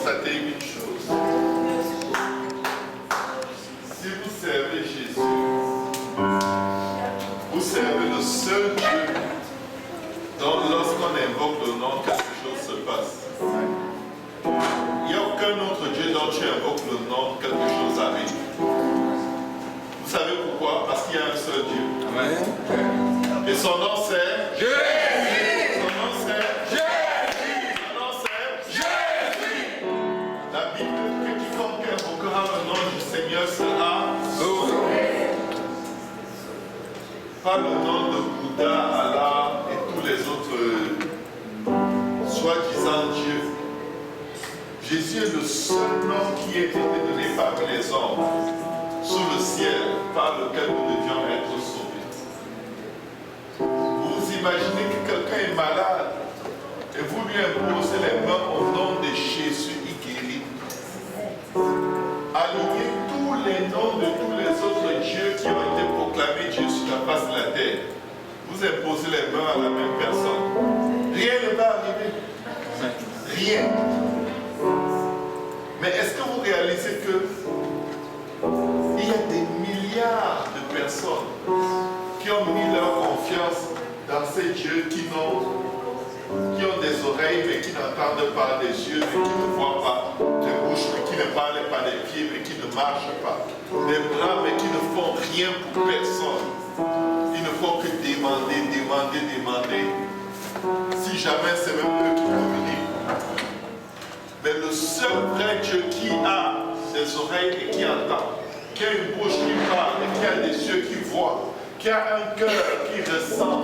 constater une chose. Si vous servez Jésus, vous servez le seul Dieu dont lorsqu'on invoque le nom, quelque chose se passe. Il n'y a aucun autre Dieu dont tu invoques le nom, quelque chose arrive. Vous savez pourquoi? Parce qu'il y a un seul Dieu. Amen. Et son nom c'est Jésus. Son nom c'est Jésus. Son nom c'est Jésus. La Bible dit que quiconque invoquera le nom du Seigneur sera sauvé. Pas le nom de Bouddha, Allah et tous les autres soi-disant Dieu. Jésus est le seul nom qui a été donné parmi les hommes sous le ciel par lequel nous devions être sauvés. Vous imaginez que quelqu'un est malade et vous lui imposez les mains au nom de Jésus, il guérit. Alignez tous les noms de tous les autres dieux qui ont été proclamés Dieu sur la face de la terre. Vous imposez les mains à la même personne. Rien ne va arriver. Rien. Mais est-ce que vous réalisez que il y a des milliards de personnes qui ont mis leur confiance dans ces dieux qui ont des oreilles mais qui n'entendent pas, des yeux mais qui ne voient pas, des bouches mais qui ne parlent pas, des pieds mais qui ne marchent pas, des bras mais qui ne font rien pour personne. Il ne faut que demander. Si jamais c'est même eux qui communiquent. Mais le seul vrai Dieu qui a des oreilles et qui entend, qui a une bouche qui parle et qui a des yeux qui voient, qui a un cœur qui ressent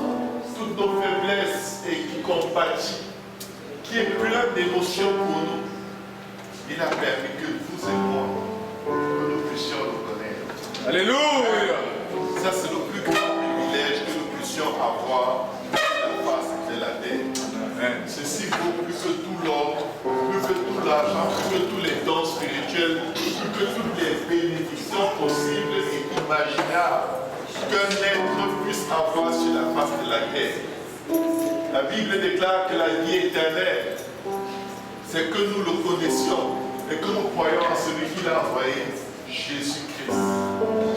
toutes nos faiblesses et qui compatit, qui est plein d'émotions pour nous, il a permis que vous et moi, que nous puissions le connaître. Alléluia! Ça c'est le plus grand privilège que nous puissions avoir sur la face de la terre. Ceci vaut plus que tout l'or, plus que tout l'argent, plus que tous les dons spirituels, plus que toutes les bénédictions possibles et imaginables qu'un être puisse avoir sur la face de la terre. La Bible déclare que la vie éternelle, c'est que nous le connaissions et que nous croyons en celui qui l'a envoyé, Jésus-Christ.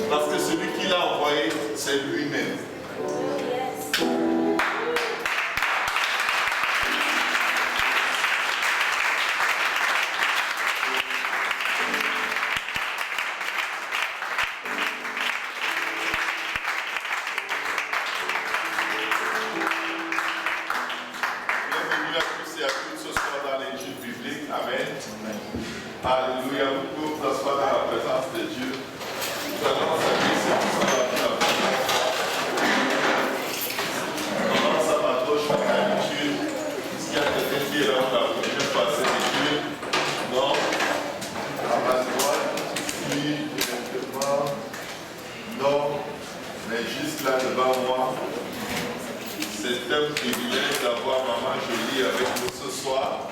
Parce que celui qui l'a envoyé, c'est lui-même. Alléluia, vous pouvez vous asseoir dans la présence de Dieu. Nous allons saluer ceux qui sont dans la présence. On commence à ma gauche comme d'habitude. Est-ce qu'il y a quelqu'un qui est là pour la première fois de Dieu? Non. À ma droite, ici, directement. Non. Mais juste là devant moi. C'est un privilège d'avoir Maman Jolie avec nous ce soir.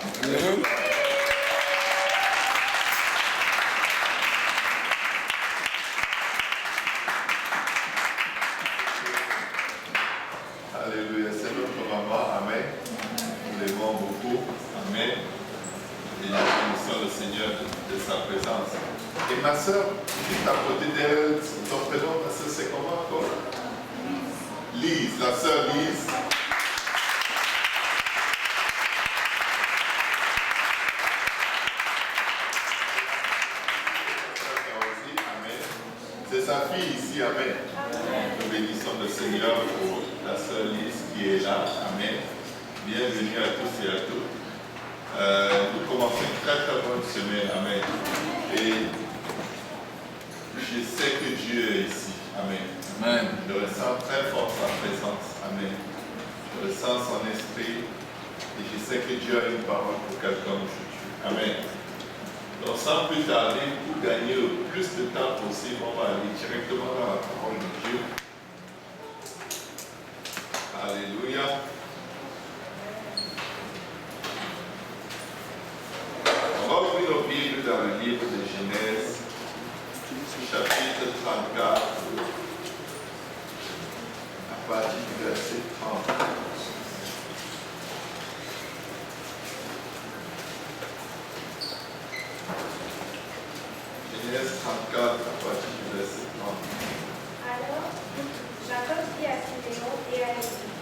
Alléluia, c'est notre maman, amen. Nous l'aimons beaucoup, amen. Et nous bénissons le Seigneur de sa présence. Et ma soeur, juste à côté d'elle, ton prénom, ma soeur, c'est comment encore? Lise, la soeur Lise. C'est sa fille ici, amen. Nous bénissons le Seigneur pour la sœur Lise qui est là, amen. Bienvenue à tous et à toutes. Nous commençons une très très bonne semaine, amen. Et je sais que Dieu est ici, amen. Amen. Je ressens très fort sa présence, amen. Je ressens son esprit et je sais que Dieu a une parole pour quelqu'un aujourd'hui, amen. Donc sans plus tarder, pour gagner le plus de temps possible, on va aller directement dans la parole de Dieu. Alléluia. On va ouvrir nos Bibles dans le livre de Genèse, chapitre 34, à partir du verset 30. Genèse 34 à partir du verset 30. Alors, Jacob dit à Siméon et à Lévi,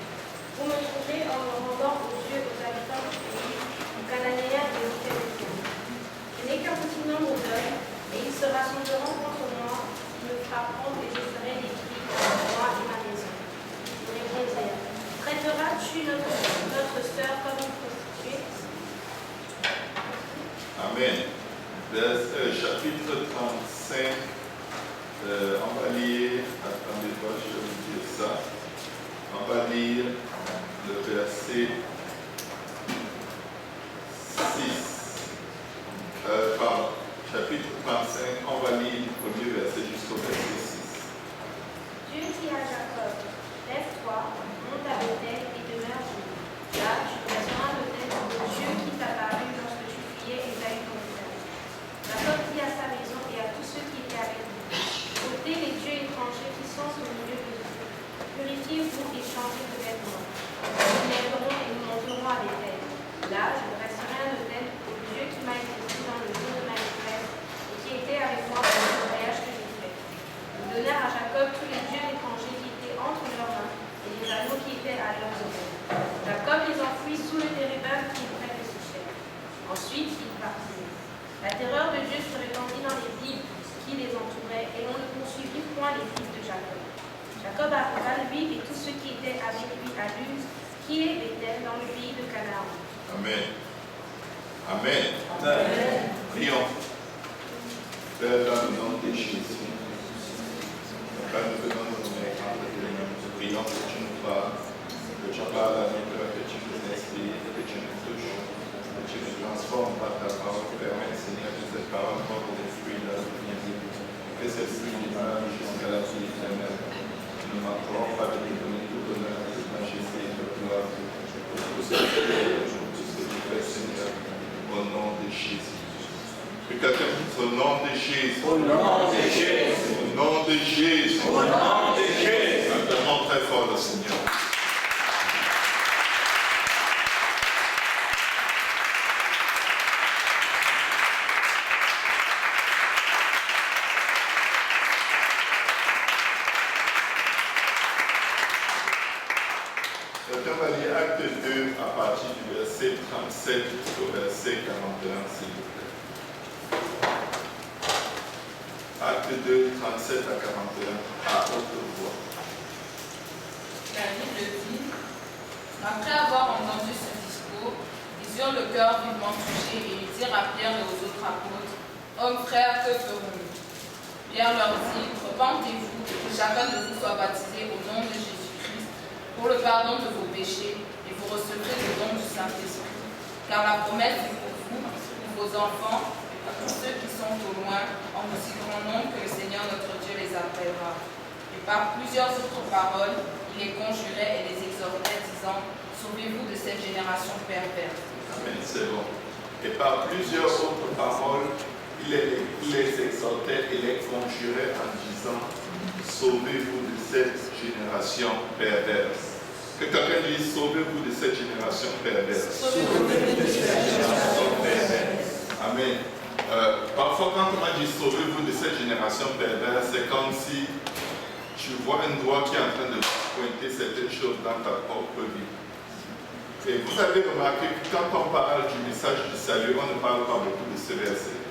vous me trouvez en me rendant aux yeux aux habitants du pays, aux Cananéens et aux Phéréziens. Je n'ai qu'un petit nombre d'hommes, et ils se rassembleront contre moi, ils me frapperont et je ferai des cris contre moi et ma maison. Ils répondirent, traiteras-tu notre sœur comme une prostituée? Amen. Chapitre 35, on va lire, attendez-moi, je vais vous dire ça. On va lire le verset 6. Pardon, chapitre 35, on va lire le premier verset jusqu'au verset 6. Dieu dit à Jacob, lève-toi, monte à Bethel et demeure où? Là, tu dresseras un autel au Dieu qui t'apparut lorsque tu fuyais Ésaü ton frère. Jacob dit à sa maison et à tous ceux qui étaient avec lui, ôtez les dieux étrangers qui sont au milieu de vous. Purifiez-vous et changez de vêtements. Nous lèverons et nous monterons à Bethel. Là, je dresserai un autel au Dieu qui m'a exaucé dans le jour de ma détresse et qui était avec moi dans le voyage que j'ai fait. Ils donnèrent à Jacob tous les dieux étrangers qui étaient entre leurs mains et les anneaux qui étaient à leurs oreilles. Jacob les enfouit sous le térébinthe qui est près de Sichem. Ensuite, ils partirent. La terreur de Dieu se répandit dans les villes qui les entouraient et l'on ne poursuivit point les fils de Jacob. Jacob arriva, lui et tous ceux qui étaient avec lui à Luz, qui est Bethel dans le pays de Canaan. Amen. Amen. Amen. Prions. Père, dans le nom de Jésus, Père, nous venons nous mettre entre tes mains. Nous prions que tu nous parles, que tu parles à nous, que tu nous inspires, que tu nous touches, que tu nous transformes par ta parole. Permets, Seigneur, que cette parole porte des fruits dans notre vie, que ces fruits démarrent jusqu'à la vie éternelle. Nous ne manquerons pas de te donner tout honneur, toute majesté et toute gloire pour tout ce que tu fais, pour tout ce que tu fais, Seigneur, au nom de Jésus. Que quelqu'un dise au nom de Jésus. Au nom de Jésus. Au nom de Jésus. Au nom de Jésus. Acclamons très fort le Seigneur. Quelqu'un va lire Acte 2 à partir du verset 37 jusqu'au verset 41, s'il vous plaît. Acte 2, 37 à 41, à haute voix. La Bible dit, après avoir entendu ce discours, ils eurent le cœur vivement touché et ils dirent à Pierre et aux autres apôtres, hommes frères, que ferons-nous? Pierre leur dit, repentez-vous, que chacun de vous soit baptisé au nom de Jésus-Christ pour le pardon de vos péchés et vous recevrez le don du Saint-Esprit. Car la promesse est pour vous, pour vos enfants, pour ceux qui sont au loin, en aussi grand nombre que le Seigneur notre Dieu les appellera. Et par plusieurs autres paroles, il les conjurait et les exhortait, disant, sauvez-vous de cette génération perverse. Amen, c'est bon. Et par plusieurs autres paroles, il les exhortait et les conjurait en disant, sauvez-vous de cette génération perverse. Que quelqu'un dise, sauvez-vous de cette génération perverse. Sauvez-vous de cette génération perverse. Amen. Parfois, quand on dit sauvez-vous de cette génération perverse, c'est comme si tu vois un doigt qui est en train de pointer certaines choses dans ta propre vie. Et vous avez remarqué que quand on parle du message du salut, on ne parle pas beaucoup de ce verset.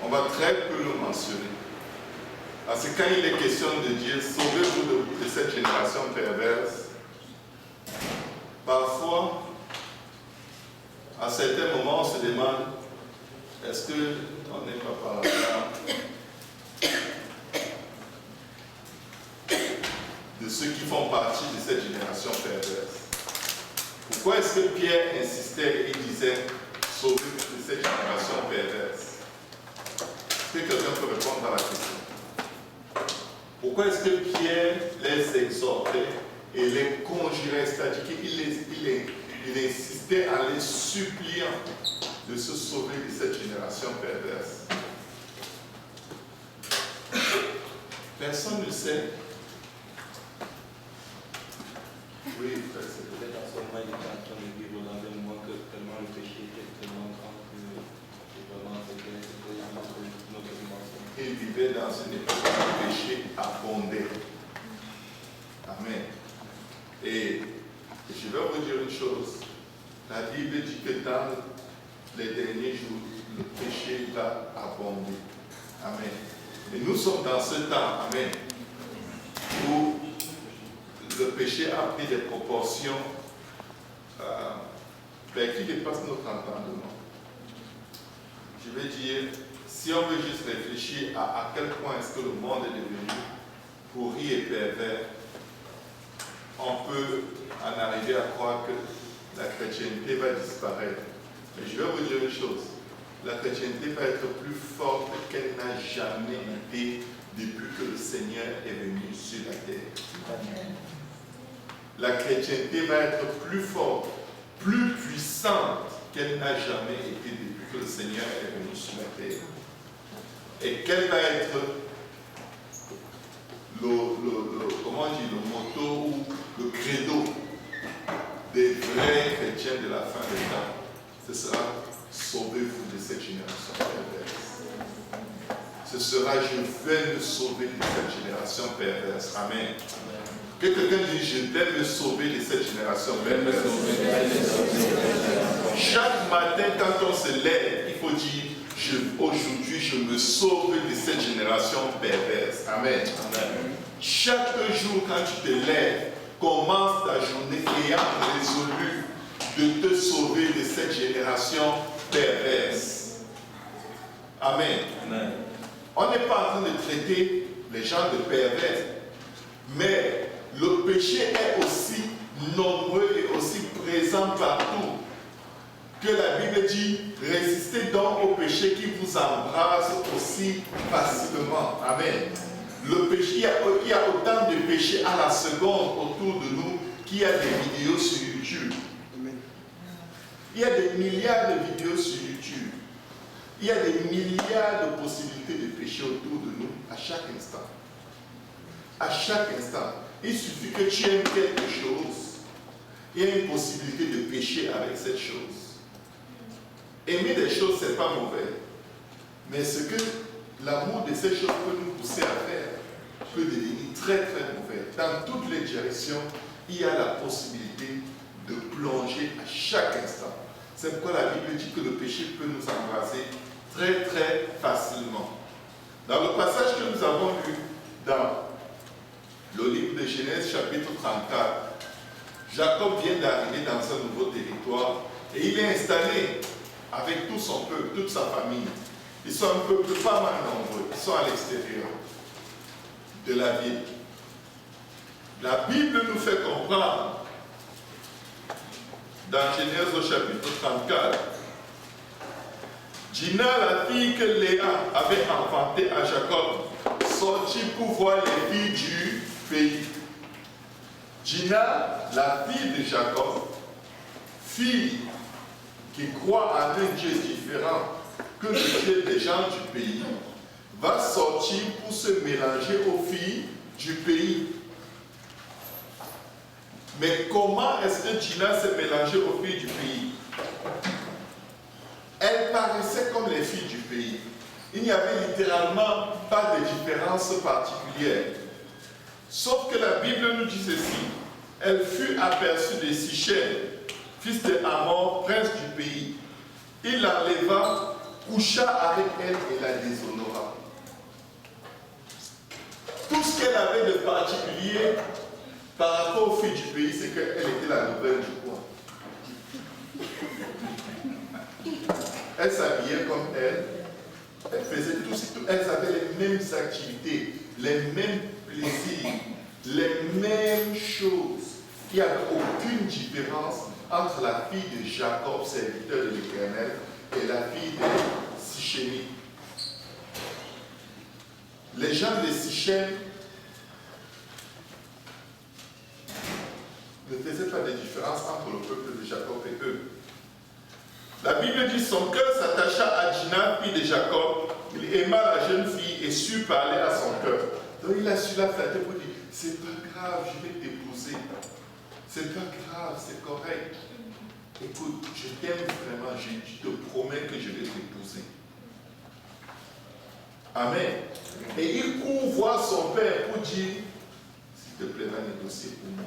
On va très peu le mentionner. Parce que quand il est question de dire sauvez-vous de cette génération perverse, parfois, à certains moments, on se demande est-ce qu'on n'est pas par là de ceux qui font partie de cette génération perverse? Pourquoi est-ce que Pierre insistait et disait sauvez-vous de cette génération perverse? Est-ce que quelqu'un peut répondre à la question? Pourquoi est-ce que Pierre les exhortait et les conjurait, c'est-à-dire qu'il insistait en les suppliant de se sauver de cette génération perverse? Personne ne sait. Oui, c'est peut-être à ce moment il était en train de vivre dans un moment que tellement le péché était tellement grand que vraiment c'était vivait dans une époque où le péché abondait. Amen. Et je vais vous dire une chose. La Bible dit que dans les derniers jours, le péché va abonder. Amen. Et nous sommes dans ce temps, amen, où le péché a pris des proportions qui dépassent notre entendement. Je vais dire, si on veut juste réfléchir à quel point est-ce que le monde est devenu pourri et pervers, on peut en arriver à croire que la chrétienté va disparaître. Mais je vais vous dire une chose, la chrétienté va être plus forte qu'elle n'a jamais été depuis que le Seigneur est venu sur la terre. La chrétienté va être plus forte, plus puissante qu'elle n'a jamais été depuis que le Seigneur est venu sur la terre. Et quel va être le motto ou le credo des vrais chrétiens de la fin des temps? Ce sera: sauvez-vous de cette génération perverse. Ce sera: je vais me sauver de cette génération perverse. Amen. Que quelqu'un dise: je vais me sauver de cette génération perverse. Chaque matin, quand on se lève, il faut dire: aujourd'hui, je me sauve de cette génération perverse. Amen. Amen. Chaque jour, quand tu te lèves, commence ta journée ayant résolu de te sauver de cette génération perverse. Amen. Amen. On n'est pas en train de traiter les gens de pervers, mais le péché est aussi nombreux et aussi présent partout. Que la Bible dit: résistez donc au péché qui vous embrase aussi facilement. Amen. Le péché, il y a autant de péchés à la seconde autour de nous qu'il y a des vidéos sur YouTube. Amen. Il y a des milliards de vidéos sur YouTube. Il y a des milliards de possibilités de péché autour de nous à chaque instant. À chaque instant. Il suffit que tu aimes quelque chose. Il y a une possibilité de pécher avec cette chose. Aimer des choses, ce n'est pas mauvais. Mais ce que l'amour de ces choses peut nous pousser à faire peut devenir très très mauvais. Dans toutes les directions, il y a la possibilité de plonger à chaque instant. C'est pourquoi la Bible dit que le péché peut nous embraser très très facilement. Dans le passage que nous avons lu dans le livre de Genèse chapitre 34, Jacob vient d'arriver dans un nouveau territoire et il est installé avec tout son peuple, toute sa famille. Ils sont un peuple pas mal nombreux, ils sont à l'extérieur de la ville. La Bible nous fait comprendre dans Genèse au chapitre 34, Dina, la fille que Léa avait enfantée à Jacob, sortit pour voir les filles du pays. Dina, la fille de Jacob, fille qui croit en un Dieu différent que le Dieu des gens du pays, va sortir pour se mélanger aux filles du pays. Mais comment est-ce que Dina s'est mélangée aux filles du pays? Elle paraissait comme les filles du pays. Il n'y avait littéralement pas de différence particulière. Sauf que la Bible nous dit ceci: elle fut aperçue de Sichem, fils de Hamor, prince du pays. Il l'enleva, coucha avec elle et la déshonora. Tout ce qu'elle avait de particulier par rapport aux filles du pays, c'est qu'elle était la nouvelle du coin. Elle s'habillait comme elle, elle faisait tout, elles avaient les mêmes activités, les mêmes plaisirs, les mêmes choses. Il n'y avait aucune différence entre la fille de Jacob, serviteur de l'Éternel, et la fille de Sichémites. Les gens de Sichem ne faisaient pas de différence entre le peuple de Jacob et eux. La Bible dit: son cœur s'attacha à Dina, fille de Jacob. Il aima la jeune fille et sut parler à son cœur. Donc il a su la flatter pour dire: c'est pas grave, je vais t'épouser. C'est pas grave, c'est correct. Écoute, je t'aime vraiment, je te promets que je vais t'épouser. Amen. Et il court voir son père pour dire, s'il te plaît, va négocier pour moi,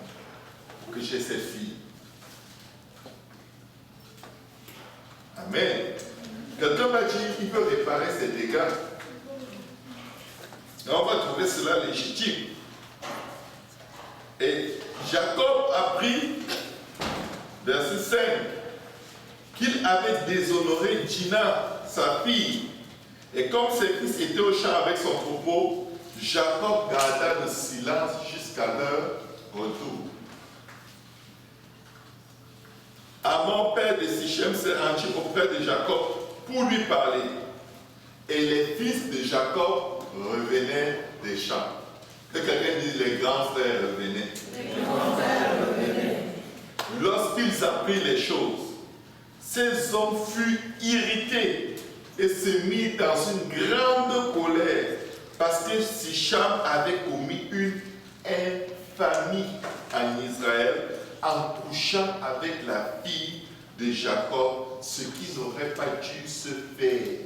pour que j'ai cette fille. Amen. Quelqu'un m'a dit qu'il peut réparer ses dégâts. Et on va trouver cela légitime. Et Jacob a pris, verset 5, qu'il avait déshonoré Dina, sa fille. Et comme ses fils étaient au champ avec son troupeau, Jacob garda le silence jusqu'à leur retour. Amon, père de Sichem, s'est rendu auprès de Jacob pour lui parler. Et les fils de Jacob revenaient des champs. Que quelqu'un dise, les grands frères revenaient. Lorsqu'ils apprirent les choses, ces hommes furent irrités et se mirent dans une grande colère parce que Sichem avait commis une infamie en Israël en couchant avec la fille de Jacob, ce qui n'aurait pas dû se faire.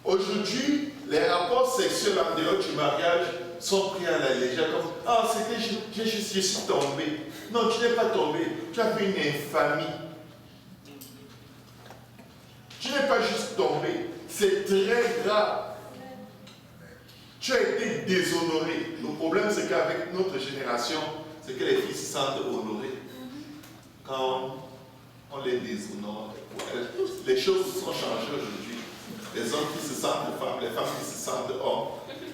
Aujourd'hui, les rapports sexuels en dehors du mariage sont pris à la légère. Comme, ah, c'était, je suis tombé. Non, tu n'es pas tombé. Tu as fait une infamie. Tu n'es pas juste tombé. C'est très grave. Tu as été déshonoré. Le problème, c'est qu'avec notre génération, c'est que les filles se sentent honorées. Quand on les déshonore, les choses sont changées aujourd'hui. Les hommes qui se sentent femmes, les femmes qui se sentent hommes.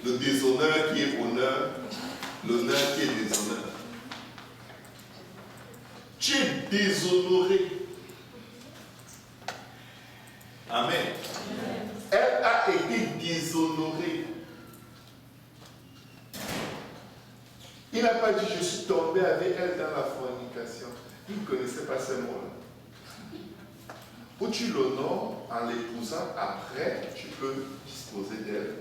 Le déshonneur qui est honneur, l'honneur qui est déshonneur. Tu es déshonoré. Amen. Elle a été déshonorée. Il n'a pas dit je suis tombé avec elle dans la fornication. Il ne connaissait pas ces mots-là. Ou tu l'honores en l'épousant, après tu peux disposer d'elle.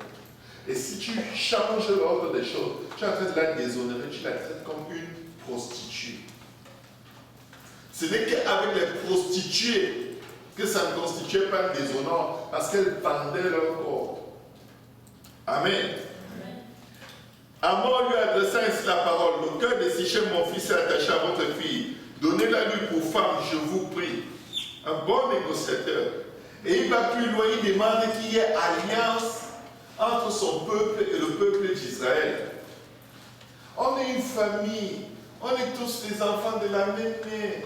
Et si tu changes l'ordre des choses, tu es en train de la déshonorer, tu la traites comme une prostituée. Ce n'est qu'avec les prostituées que ça ne constituait pas un déshonneur, parce qu'elles vendaient leur corps. Amen. Amon lui adressa ainsi la parole. Le cœur de Sichem, mon fils, est attaché à votre fille. Donnez-la lui pour femme, je vous prie. Un bon négociateur. Et il va plus loin, il demande qu'il y ait alliance entre son peuple et le peuple d'Israël. On est une famille. On est tous les enfants de la même mère.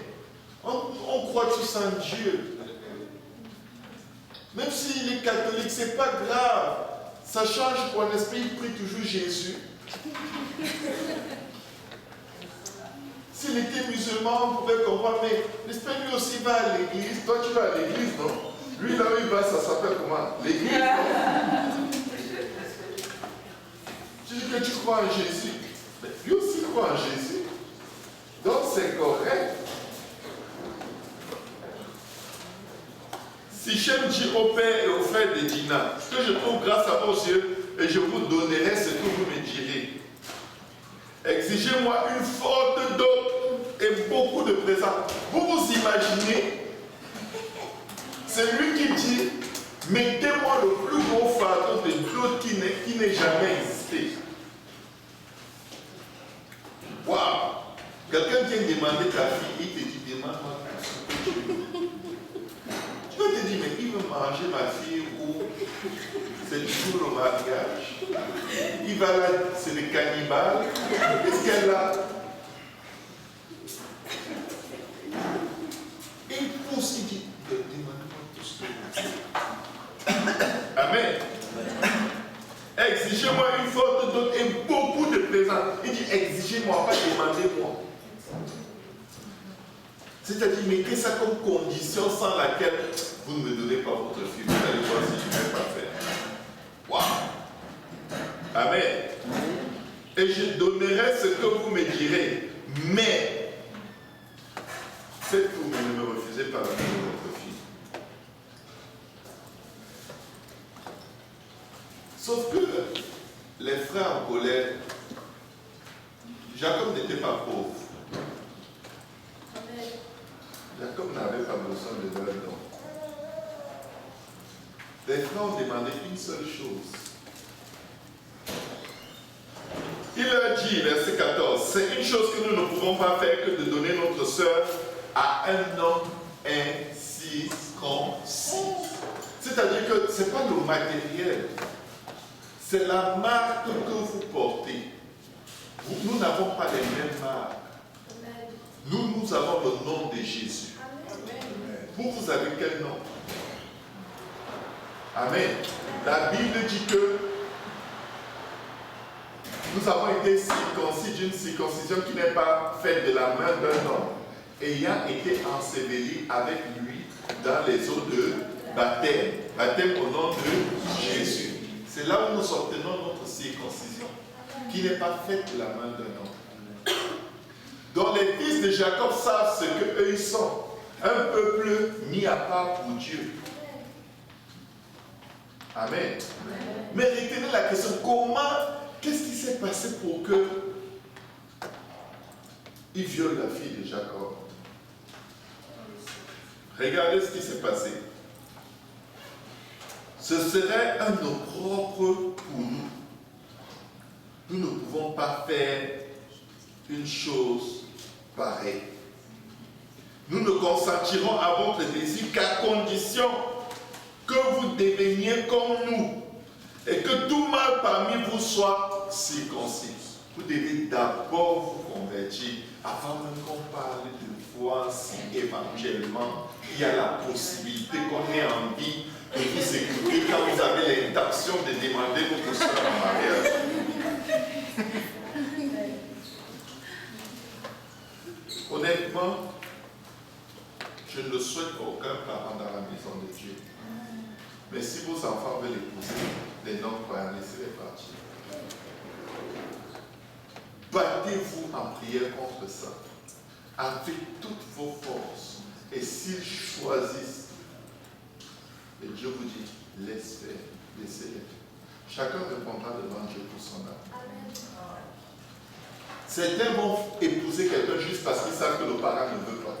On croit tous en Dieu. Même s'il est catholique, ce n'est pas grave. Ça change pour un esprit, il prie toujours Jésus. S'il était musulman, on pouvait comprendre, mais l'esprit lui aussi va à l'église. Toi, tu vas à l'église, non? Lui, là où il va, ça s'appelle comment? L'église, non? Tu dis que tu crois en Jésus. Mais lui aussi croit en Jésus. Donc, c'est correct. Sichem dit au père et aux frères de Dina, que je trouve grâce à vos yeux, et je vous donnerai ce que vous me direz. Exigez-moi une forte dot et beaucoup de présents. Vous vous imaginez, c'est lui qui dit, mettez-moi le plus gros fardeau de dot qui n'ait jamais existé. Waouh! Quelqu'un vient demander ta fille, il te dit, demande-moi tout ce que tu veux. Tu vas te dire, mais il veut manger ma fille ou c'est toujours le mariage. Il va là, c'est le cannibale. Qu'est-ce qu'elle a? Et il pousse, il dit, demande-moi tout ce que tu veux. Amen. Exigez-moi une forte dot et beaucoup de présents. Il dit, exigez-moi, pas demandez-moi. C'est-à-dire, mettez ça comme condition sans laquelle vous ne me donnez pas votre fille. Vous allez voir si je ne vais pas faire. Waouh! Amen. Et je donnerai ce que vous me direz. Mais, faites-vous, mais ne me refusez pas la vie de votre fille. Sauf que les frères en colère, Jacob n'était pas pauvre. Jacob n'avait pas besoin de leur don. Les frères ont demandé une seule chose. Il leur dit, verset 14, c'est une chose que nous ne pouvons pas faire que de donner notre sœur à un homme incirconcis. C'est-à-dire que ce n'est pas le matériel, c'est la marque que vous portez. Nous n'avons pas les mêmes marques. Nous avons le nom de Jésus. Vous avez quel nom? Amen. La Bible dit que nous avons été circoncis d'une circoncision qui n'est pas faite de la main d'un homme, ayant été enseveli avec lui dans les eaux de baptême, baptême au nom de Jésus. C'est là où nous obtenons notre circoncision, qui n'est pas faite de la main d'un homme. Donc les fils de Jacob savent ce qu'eux ils sont, un peuple mis à part pour Dieu. Amen. Mais retenez la question, qu'est-ce qui s'est passé pour que il viole la fille de Jacob? Regardez ce qui s'est passé. Ce serait un opprobre pour nous. Nous ne pouvons pas faire une chose pareille. Nous ne consentirons à votre désir qu'à condition que vous deveniez comme nous et que tout mâle parmi vous soit circoncis. Vous devez d'abord vous convertir avant même qu'on parle de foi, si éventuellement il y a la possibilité qu'on ait envie de vous écouter quand vous avez l'intention de demander votre soeur en mariage. Honnêtement, je ne le souhaite à aucun parent dans la maison de Dieu. Mais si vos enfants veulent épouser les non-croyants, laissez-les partir. Battez-vous en prière contre ça, avec toutes vos forces. Et s'ils choisissent, et Dieu vous dit, laisse faire, laissez-les. Chacun répondra devant Dieu pour son âme. Certains vont épouser quelqu'un juste parce qu'ils savent que le parent ne veut pas.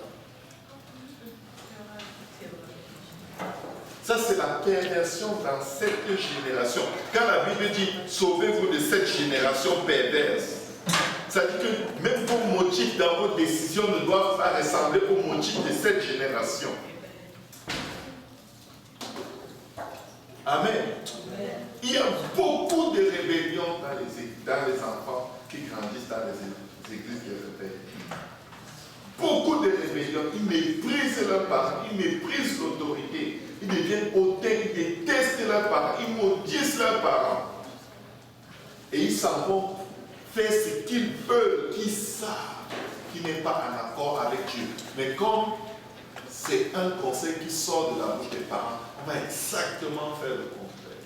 Ça, c'est la perversion dans cette génération. Quand la Bible dit « Sauvez-vous de cette génération perverse », ça dit que même vos motifs dans vos décisions ne doivent pas ressembler aux motifs de cette génération. Amen. Il y a beaucoup de rébellions dans les enfants qui grandissent dans les églises de repères. Beaucoup de rébellions. Ils méprisent leurs parents, ils méprisent l'autorité. Ils deviennent hautains, ils détestent leurs parents, ils maudissent leurs parents. Et ils s'en vont faire ce qu'ils veulent, qu'ils savent, qui n'est pas en accord avec Dieu. Mais comme c'est un conseil qui sort de la bouche des parents, on va exactement faire le contraire.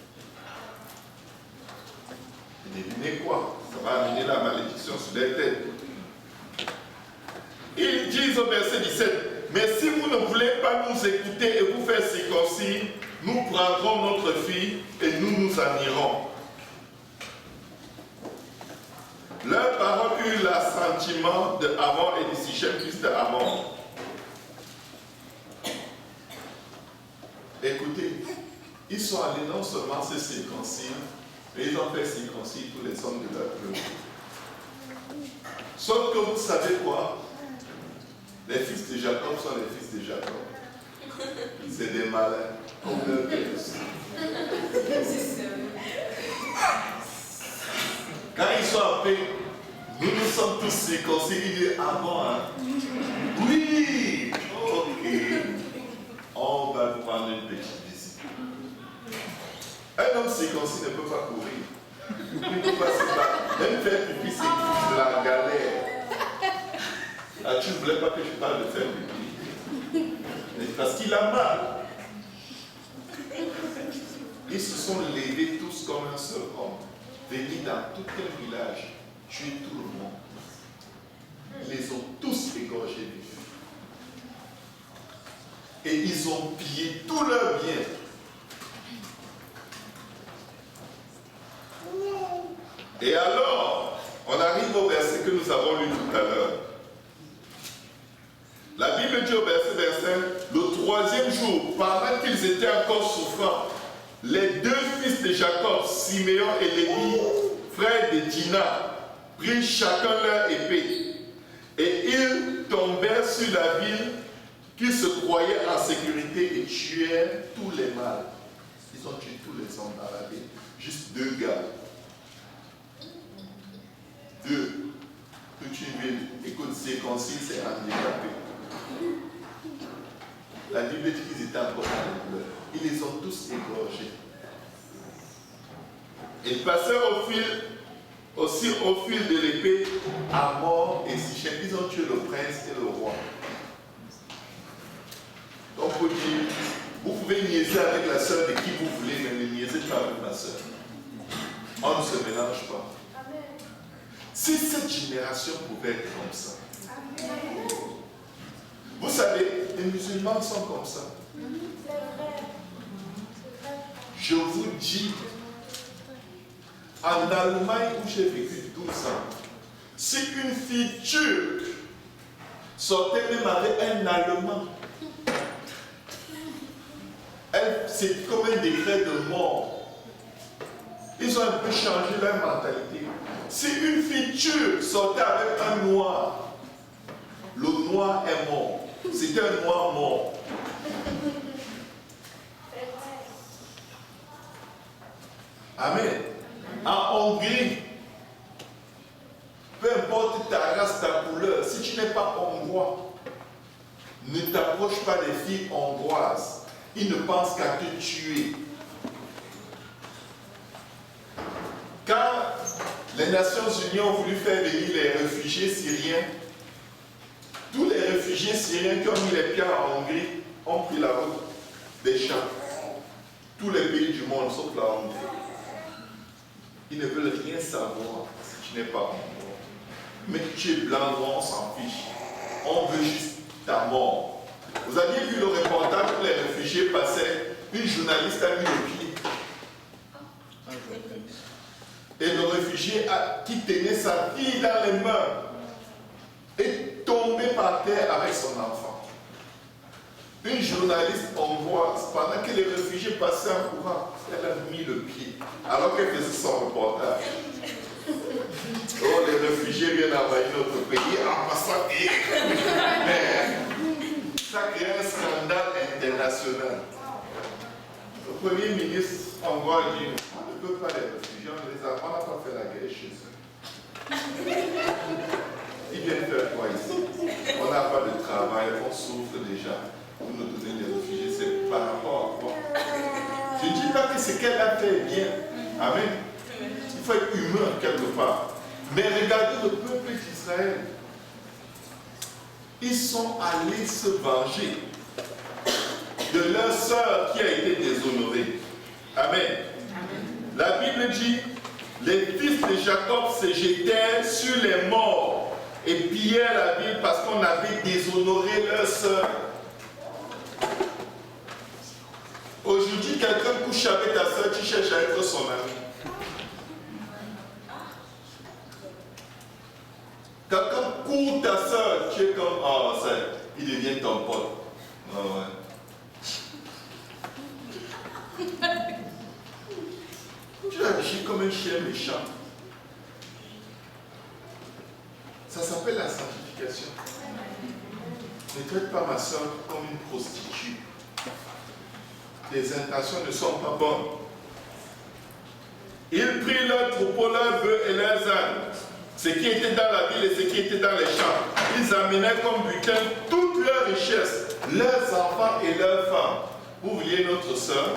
Et devinez quoi? Ça va amener la malédiction sur les têtes. Ils disent au verset 17, mais si vous ne voulez pas nous écouter et vous faire circoncis, nous prendrons notre fille et nous nous en irons. Leurs parents eurent l'assentiment de Hamor et de Sichem, fils de Hamor. Écoutez, ils sont allés non seulement se circoncire, mais ils ont fait circoncire tous les hommes de leur peuple. Sauf que vous savez quoi? Les fils de Jacob sont les fils de Jacob. C'est des malins, comme leur père aussi. Quand ils sont appelés, nous sommes tous circoncis, il dit, ah bon, hein? Oui, ok. On va vous prendre une petite visite. Un homme circoncis ne peut pas courir. Il ne peut pas se battre. Même faire pipi, c'est la galère. Ah, tu ne voulais pas que je parle de faire pipi? Parce qu'il a mal. Ils se sont levés tous comme un seul homme. Venus dans tout un village, tuer tout le monde. Ils les ont tous égorgés vifs. Et ils ont pillé tous leurs biens. Et alors, on arrive au verset que nous avons lu tout à l'heure. La Bible dit au verset 25, le troisième jour, pendant qu'ils étaient encore souffrants, les deux fils de Jacob, Siméon et Lévi, frères de Dina, prirent chacun leur épée, et ils tombèrent sur la ville qui se croyait en sécurité et tuèrent tous les mâles. Ils ont tué tous les hommes dans la ville. Juste 2 gars. 2. Toute une ville. Écoute, circoncis, c'est handicapé. La Bible dit qu'ils étaient encore dans les douleurs. Ils les ont tous égorgés. Ils passèrent aussi au fil de l'épée à mort et Sichem. Ils ont tué le prince et le roi. Donc, on peut dire, vous pouvez niaiser avec la sœur de qui vous voulez, mais ne niaisez pas avec ma sœur. On ne se mélange pas. Amen. Si cette génération pouvait être comme ça, Amen. vous savez, les musulmans sont comme ça. C'est vrai. C'est vrai. Je vous dis, en Allemagne où j'ai vécu 12 ans, si une fille turque sortait même avec un Allemand, c'est comme un décret de mort. Ils ont un peu changé leur mentalité. Si une fille turque sortait avec un noir, le noir est mort. C'était un noir mort. C'est vrai. Amen. En Hongrie, peu importe ta race, ta couleur, si tu n'es pas hongrois, ne t'approche pas des filles hongroises. Ils ne pensent qu'à te tuer. Quand les Nations Unies ont voulu faire venir les réfugiés syriens, tous les réfugiés syriens qui ont mis les pieds en Hongrie ont pris la route des champs. Tous les pays du monde, sauf la Hongrie. Ils ne veulent rien savoir si tu n'es pas hongrois. Mais tu es blanc, on s'en fiche. On veut juste ta mort. Vous aviez vu le reportage où les réfugiés passaient, une journaliste a mis le pied. Et le réfugié qui tenait sa fille dans les mains est tombé par terre avec son enfant. Une journaliste hongroise, pendant que les réfugiés passaient en courant, elle a mis le pied, alors qu'elle faisait son reportage. Oh, les réfugiés viennent envahir notre pays en passant. Ça crée un scandale international. Le Premier ministre hongrois dit, on ne peut pas les réfugiés, on n'a pas fait la guerre chez eux. Ils viennent faire quoi ici? On n'a pas de travail, on souffre déjà. Vous nous donnez des réfugiés, c'est par rapport à quoi? Je ne dis pas que ce qu'elle a fait est bien. Amen. Il faut être humain quelque part. Mais regardez le peuple d'Israël. Ils sont allés se venger de leur sœur qui a été déshonorée. Amen. La Bible dit, les fils de Jacob se jetèrent sur les morts et pillèrent la ville parce qu'on avait déshonoré leur sœur. Aujourd'hui, quelqu'un couche avec ta sœur, tu cherches à être son ami. Quelqu'un court ta soeur, tu es comme, oh, ça, il devient ton pote. Oh, ouais. Tu agis comme un chien méchant. Ça s'appelle la sanctification. Ne traite pas ma soeur comme une prostituée. Les intentions ne sont pas bonnes. Ils prirent leurs troupeaux, leurs bœufs et leurs ânes, ce qui était dans la ville et ce qui était dans les champs. Ils amenaient comme butin toute leur richesse, leurs enfants et leurs femmes. Vous vouliez notre sœur?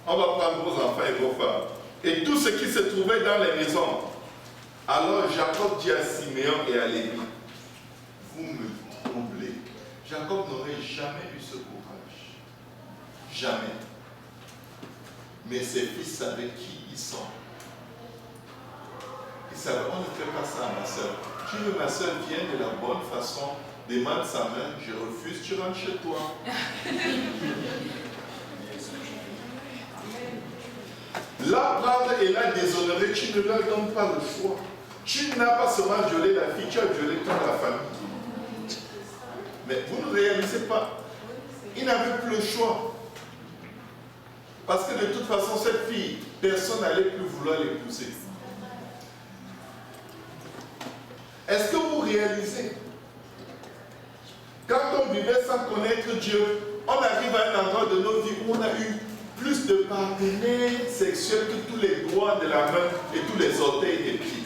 On va prendre vos enfants et vos femmes. Et tout ce qui se trouvait dans les maisons. Alors Jacob dit à Siméon et à Lévi, vous me troublez. Jacob n'aurait jamais eu ce courage. Jamais. Mais ses fils savaient qui ils sont. Ils savaient, on ne fait pas ça à ma soeur. Tu veux ma soeur vienne de la bonne façon, demande sa main, je refuse, tu rentres chez toi. La prendre et la déshonorer, tu ne leur donnes pas le choix. Tu n'as pas seulement violé la fille, tu as violé toute la famille. Mais vous ne réalisez pas. Ils n'avaient plus le choix. Parce que de toute façon, cette fille, personne n'allait plus vouloir l'épouser. réaliser. Quand on vivait sans connaître Dieu, on arrive à un endroit de nos vies où on a eu plus de partenaires sexuels que tous les doigts de la main et tous les orteils des pieds.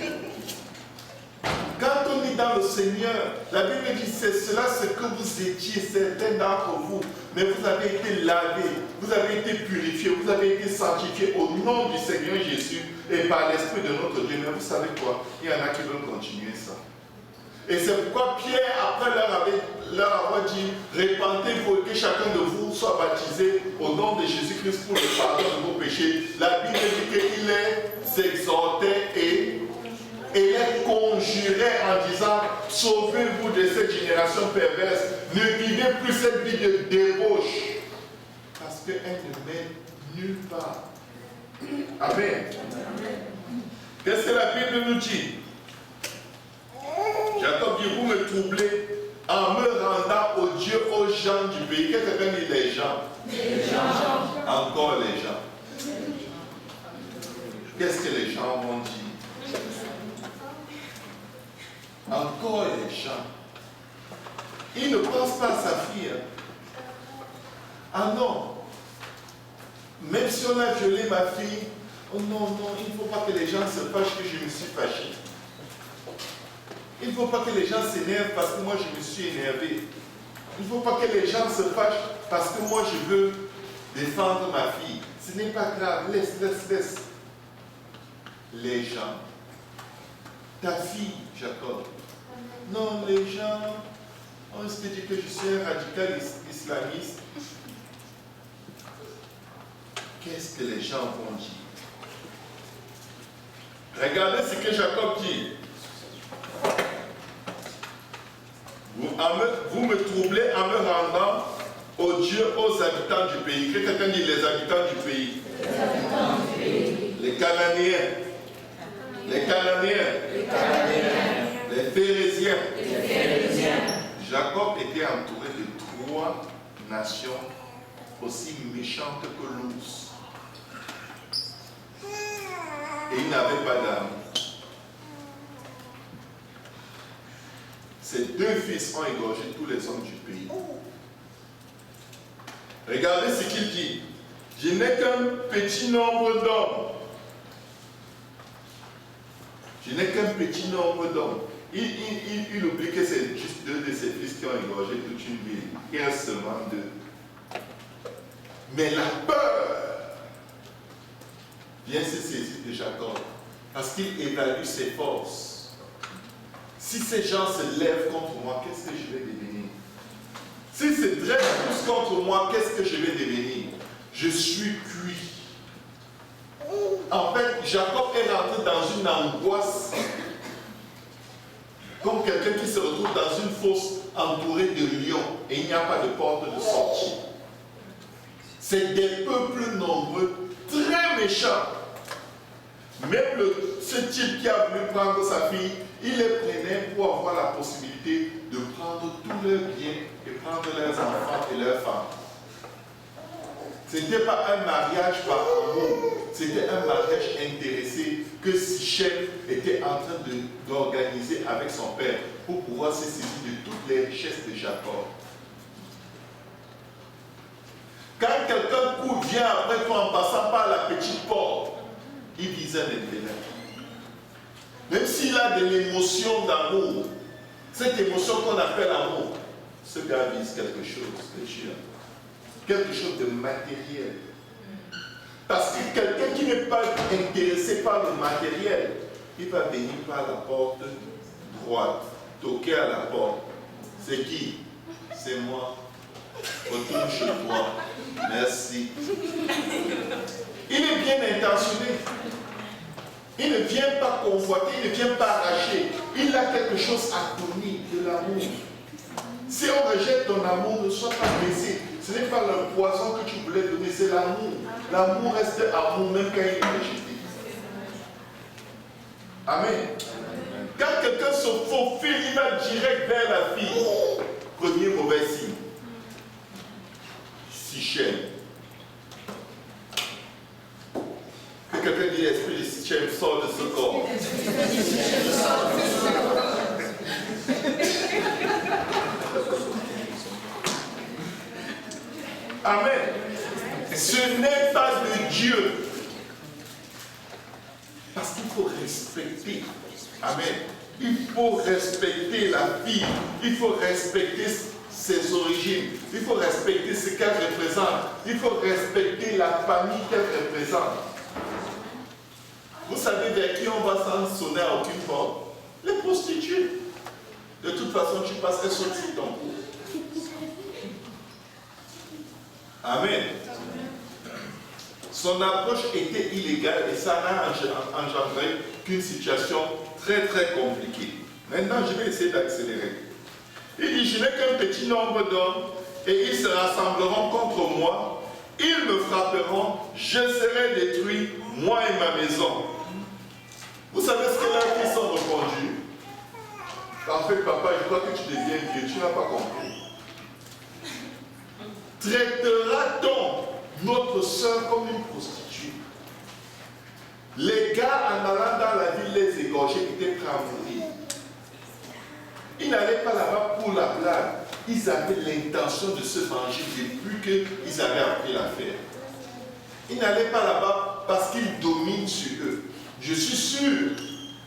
Quand on est dans le Seigneur, la Bible dit c'est cela ce que vous étiez, certains d'entre vous, mais vous avez été lavés, vous avez été purifiés, vous avez été sanctifiés au nom du Seigneur Jésus et par l'Esprit de notre Dieu. Mais vous savez quoi? Il y en a qui veulent continuer ça. Et c'est pourquoi Pierre, après leur avoir dit, répentez-vous et que chacun de vous soit baptisé au nom de Jésus-Christ pour le pardon de vos péchés. La Bible dit qu'il les exhortait et les conjurait en disant, sauvez-vous de cette génération perverse, ne vivez plus cette vie de débauche, parce qu'elle ne mène nulle part. Amen. Qu'est-ce que la Bible nous dit? Jacob dit, vous me troublez en me rendant au Dieu, aux gens du pays. Qu'est-ce que quelqu'un dit les gens? Les gens. Encore les gens. Qu'est-ce que les gens vont dire? Encore les gens. Il ne pense pas à sa fille. Ah non. Même si on a violé ma fille, oh non, non, il ne faut pas que les gens se fâchent que je me suis fâché. Il ne faut pas que les gens s'énervent parce que moi je me suis énervé. Il ne faut pas que les gens se fâchent parce que moi je veux défendre ma fille. Ce n'est pas grave, laisse. Les gens. Ta fille, Jacob. Non, les gens, on se dit que je suis un radical islamiste. Qu'est-ce que les gens vont dire? Regardez ce que Jacob dit. Vous me troublez en me rendant aux dieux, aux habitants du pays. Quelqu'un dit les habitants du pays? Les habitants du pays. Les Cananéens. Les Cananéens. Les Phérésiens. Jacob était entouré de 3 nations aussi méchantes que l'ours. Et il n'avait pas d'âme. Ses 2 fils ont égorgé tous les hommes du pays. Regardez ce qu'il dit. Je n'ai qu'un petit nombre d'hommes. Je n'ai qu'un petit nombre d'hommes. Il oublie que c'est juste 2 de ses fils qui ont égorgé toute une ville. Il reste seulement 2. Mais la peur vient se saisir de Jacob. Parce qu'il évalue ses forces. Si ces gens se lèvent contre moi, qu'est-ce que je vais devenir? S'ils se dressent tous contre moi, qu'est-ce que je vais devenir? Je suis cuit. En fait, Jacob est rentré dans une angoisse, comme quelqu'un qui se retrouve dans une fosse entourée de lions et il n'y a pas de porte de sortie. C'est des peuples nombreux, très méchants. Même ce type qui a voulu prendre sa fille, il les prenait pour avoir la possibilité de prendre tous leurs biens et prendre leurs enfants et leurs femmes. Ce n'était pas un mariage par amour, c'était un mariage intéressé que Sichem était en train d'organiser avec son père pour pouvoir se saisir de toutes les richesses de Jacob. Quand quelqu'un vient après toi en passant par la petite porte, il vise un intérêt. Même s'il a de l'émotion d'amour, cette émotion qu'on appelle amour, ce gars vise quelque chose de Dieu, quelque chose de matériel. Parce que quelqu'un qui n'est pas intéressé par le matériel, il va venir par la porte droite, toquer à la porte. C'est qui? C'est moi. Retourne chez toi. Merci. Il est bien intentionné. Il ne vient pas convoiter, il ne vient pas arracher. Il a quelque chose à donner, de l'amour. Si on rejette ton amour, ne sois pas blessé. Ce n'est pas le poison que tu voulais donner, c'est l'amour. L'amour reste amour même quand il est rejeté. Amen. Quand quelqu'un se faufile, il va direct vers la fille. Premier mauvais signe. Sichem. Que quelqu'un dit l'esprit de Sichem sort de ce corps. Amen. Ce n'est pas de Dieu. Parce qu'il faut respecter. Amen. Il faut respecter la fille. Il faut respecter ses origines. Il faut respecter ce qu'elle représente. Il faut respecter la famille qu'elle représente. Vous savez vers qui on va s'en sonner à aucune porte? Les prostituées. De toute façon, tu passes, elles sont sur ton cou. Amen. Son approche était illégale et ça n'a engendré qu'une situation très très compliquée. Maintenant, je vais essayer d'accélérer. Il dit, je n'ai qu'un petit nombre d'hommes et ils se rassembleront contre moi. Ils me frapperont, je serai détruit, moi et ma maison. Vous savez ce que leurs fils ont répondu? En fait, papa, je crois que tu deviens vieux, tu n'as pas compris. Traitera-t-on notre soeur comme une prostituée? Les gars, en allant dans la ville, les égorger, étaient prêts à mourir. Ils n'allaient pas là-bas pour la blague. Ils avaient l'intention de se venger depuis qu'ils avaient appris l'affaire. Ils n'allaient pas là-bas parce qu'ils dominent sur eux. Je suis sûr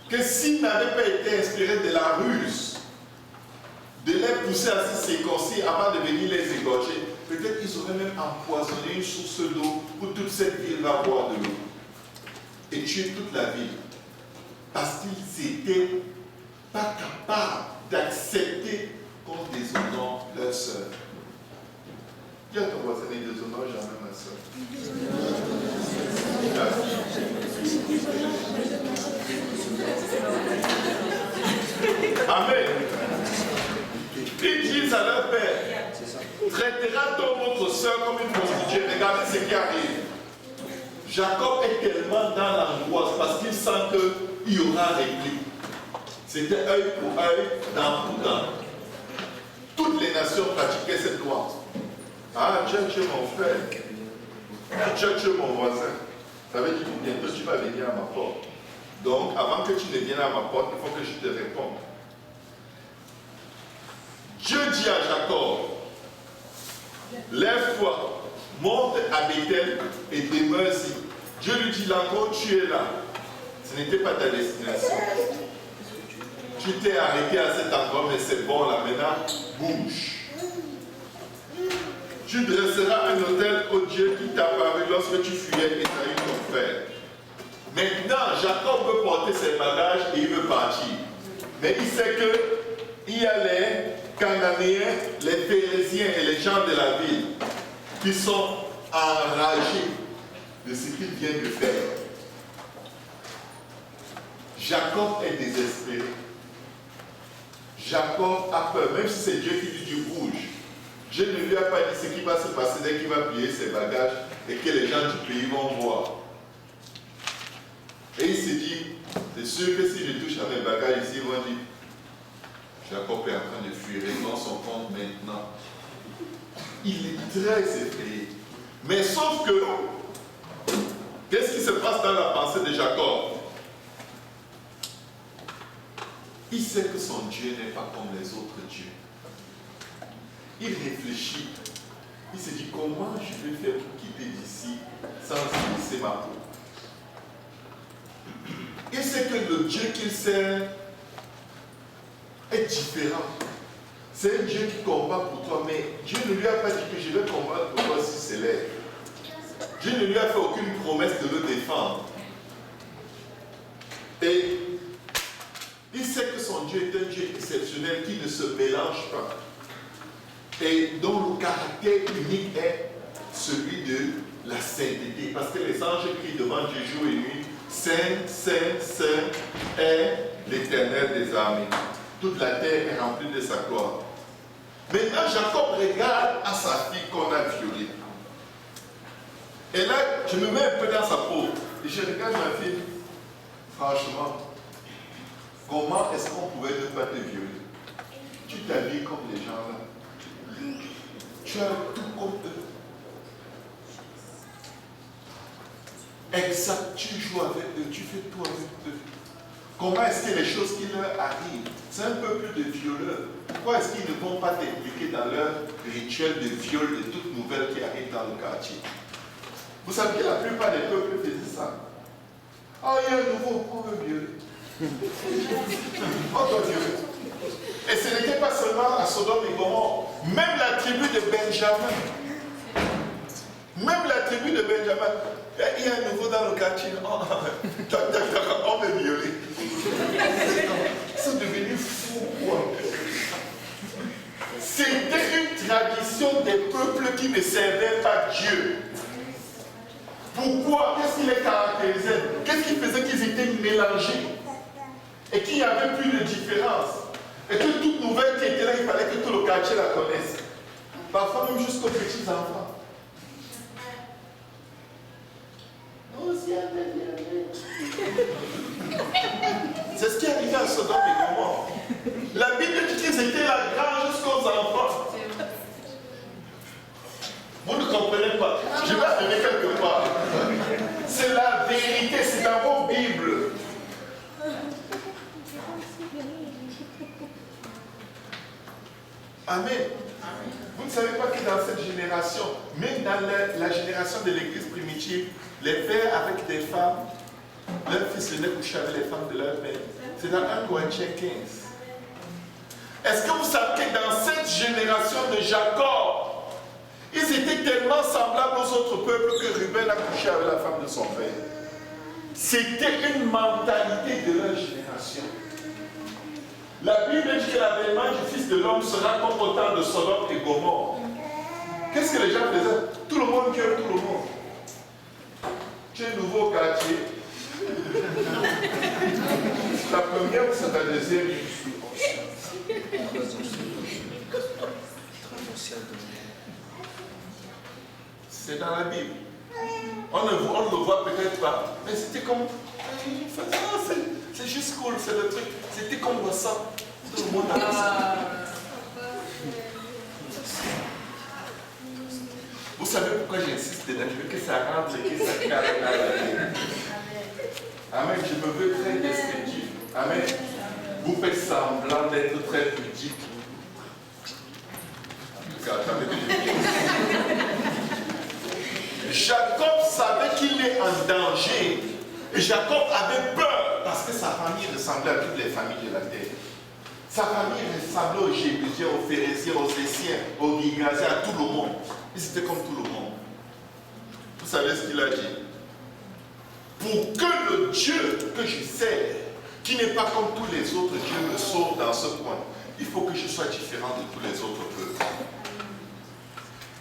que s'ils n'avaient pas été inspirés de la ruse, de les pousser à se circoncire avant de venir les égorger, peut-être qu'ils auraient même empoisonné une source d'eau où toute cette ville va boire de l'eau et tuer toute la ville. Parce qu'ils n'étaient pas capables d'accepter qu'on déshonore leur sœur. Dis à ton voisin, ne déshonore jamais ma sœur. Amen. Ils disent à leur père, traitera-t-on votre soeur comme une prostituée? Regardez ce qui arrive. Jacob est tellement dans l'angoisse parce qu'il sent qu'il y aura réplique. C'était œil pour œil, dent pour dent. Toutes les nations pratiquaient cette loi. Ah, tu as tué mon frère. Tu as tué mon voisin. Ça veut dire que bientôt tu vas venir à ma porte. Donc, avant que tu ne viennes à ma porte, il faut que je te réponde. Dieu dit à Jacob, lève-toi, monte à Bethel et demeure-y. Dieu lui dit, l'encore tu es là. Ce n'était pas ta destination. Tu t'es arrêté à cet endroit, mais c'est bon là, maintenant, bouge. Tu dresseras un autel au Dieu qui t'a apparu lorsque tu fuyais Ésaü ton frère. Maintenant, Jacob veut porter ses bagages et il veut partir. Mais il sait qu'il y a les Cananéens, les Phérésiens et les gens de la ville qui sont enragés de ce qu'il vient de faire. Jacob est désespéré. Jacob a peur, même si c'est Dieu qui lui dit bouge. Dieu ne lui a pas dit ce qui va se passer dès qu'il va plier ses bagages et que les gens du pays vont voir. Et il se dit, c'est sûr que si je touche à mes bagages ici, ils vont dire, Jacob est en train de fuir, réglons son compte maintenant. Il est très effrayé. Mais sauf que, qu'est-ce qui se passe dans la pensée de Jacob? Il sait que son Dieu n'est pas comme les autres dieux. Il réfléchit. Il se dit, comment je vais faire pour quitter d'ici sans laisser ma peau? Il sait que le Dieu qu'il sert est différent. C'est un Dieu qui combat pour toi, mais Dieu ne lui a pas dit que je vais combattre pour toi si c'est l'air. Dieu ne lui a fait aucune promesse de le défendre. Et il sait que son Dieu est un Dieu exceptionnel qui ne se mélange pas. Et dont le caractère unique est celui de la sainteté. Parce que les anges crient devant Dieu jour et nuit, Saint, Saint, Saint est l'Éternel des armées. Toute la terre est remplie de sa gloire. Maintenant, Jacob regarde à sa fille qu'on a violée. Et là, je me mets un peu dans sa peau. Et je regarde ma fille. Franchement, comment est-ce qu'on pouvait ne pas te violer? Tu t'habilles comme les gens là. Tu as tout comme eux. Exact, tu joues avec eux, tu fais tout avec eux. Comment est-ce que les choses qui leur arrivent, c'est un peuple de violeurs. Pourquoi est-ce qu'ils ne vont pas t'impliquer dans leur rituel de viol de toutes nouvelles qui arrivent dans le quartier? Vous savez que la plupart des peuples faisaient ça. Oh, il y a un nouveau, on veut violer. On doit violer. Et ce n'était pas seulement à Sodome et Gomorrhe, même la tribu de Benjamin. Même la tribu de Benjamin. Il y a un nouveau dans le quartier. On veut violer. Ils sont devenus fous, quoi. C'était une tradition des peuples qui ne servaient pas Dieu. Pourquoi? Qu'est-ce qui les caractérisait? Qu'est-ce qui faisait qu'ils étaient mélangés? Et qu'il n'y avait plus de différence? Et que toute nouvelle qui était là, il fallait que tout le quartier la connaisse. Parfois même jusqu'aux petits enfants. C'est ce qui est arrivé à Sodome et Gomorrhe. La Bible dit qu'ils étaient la grande jusqu'aux enfants. Vous ne comprenez pas. Je vais arriver quelque part. C'est la vérité, c'est dans vos Bibles. Amen. Vous ne savez pas que dans cette génération, même dans la génération de l'église primitive, les pères avec des femmes, leurs fils venaient coucher avec les femmes de leur père. C'est dans 1 Corinthiens 15. Est-ce que vous savez que dans cette génération de Jacob, ils étaient tellement semblables aux autres peuples que Ruben a couché avec la femme de son père? C'était une mentalité de leur génération. La Bible dit que l'avènement du Fils de l'homme sera comme au temps de Sodome et Gomorrhe. Qu'est-ce que les gens faisaient? Tout le monde viole tout le monde. Tu es nouveau quartier. La première ou c'est la deuxième? C'est dans la Bible. On ne le voit peut-être pas, mais c'était comme... C'est juste cool, c'est le truc. C'était comme ça. Tout le monde a ça. Vous savez pourquoi j'insiste dedans? Je veux que ça rentre et que ça calme dans la vie. Amen. Je me veux très descriptif. Amen. Vous faites semblant d'être très pudique. Jacob savait qu'il est en danger. Et Jacob avait peur parce que sa famille ressemblait à toutes les familles de la terre. Sa famille ressemblait aux Jébusiens, aux Phéréziens, aux Essiens, aux Girgasiens, à tout le monde. Ils étaient comme tout le monde. Vous savez ce qu'il a dit? Pour que le Dieu que je sers, qui n'est pas comme tous les autres dieux, me sauve dans ce point, il faut que je sois différent de tous les autres peuples.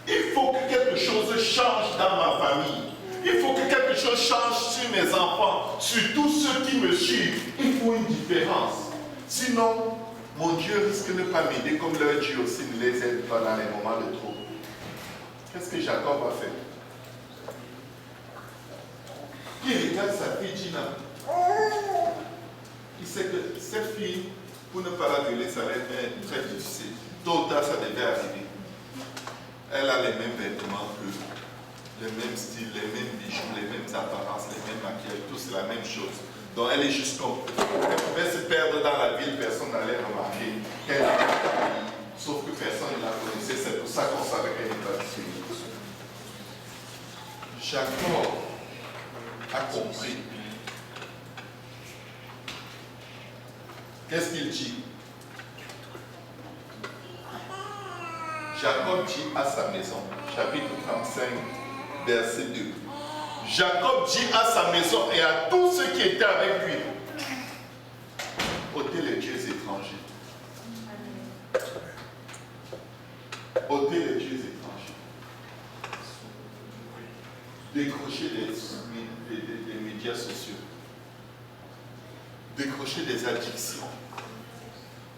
Il faut que quelque chose change dans ma famille. Il faut que quelque chose change sur mes enfants, sur tous ceux qui me suivent. Il faut une différence. Sinon, mon Dieu risque de ne pas m'aider comme leur Dieu aussi ne les aide pas dans les moments de trouble. Qu'est-ce que Jacob a fait? Il regarde sa fille Gina. Il sait que cette fille, pour ne pas la violer, ça va être très difficile. Tôt ou tard, ça devait arriver. Elle a les mêmes vêtements qu'eux, le même style, les mêmes bijoux, les mêmes apparences, les mêmes maquillages, tout c'est la même chose. Donc elle est juste comme... Elle pouvait se perdre dans la ville, personne n'allait remarquer qu'elle était. Sauf que personne ne la connaissait, c'est pour ça qu'on savait qu'elle était partie. Jacob a compris. Qu'est-ce qu'il dit? Jacob dit à sa maison, chapitre 35, verset 2. Jacob dit à sa maison et à tous ceux qui étaient avec lui, ôtez les dieux étrangers. Ôtez les dieux étrangers. Décrochez des médias sociaux. Décrochez des addictions.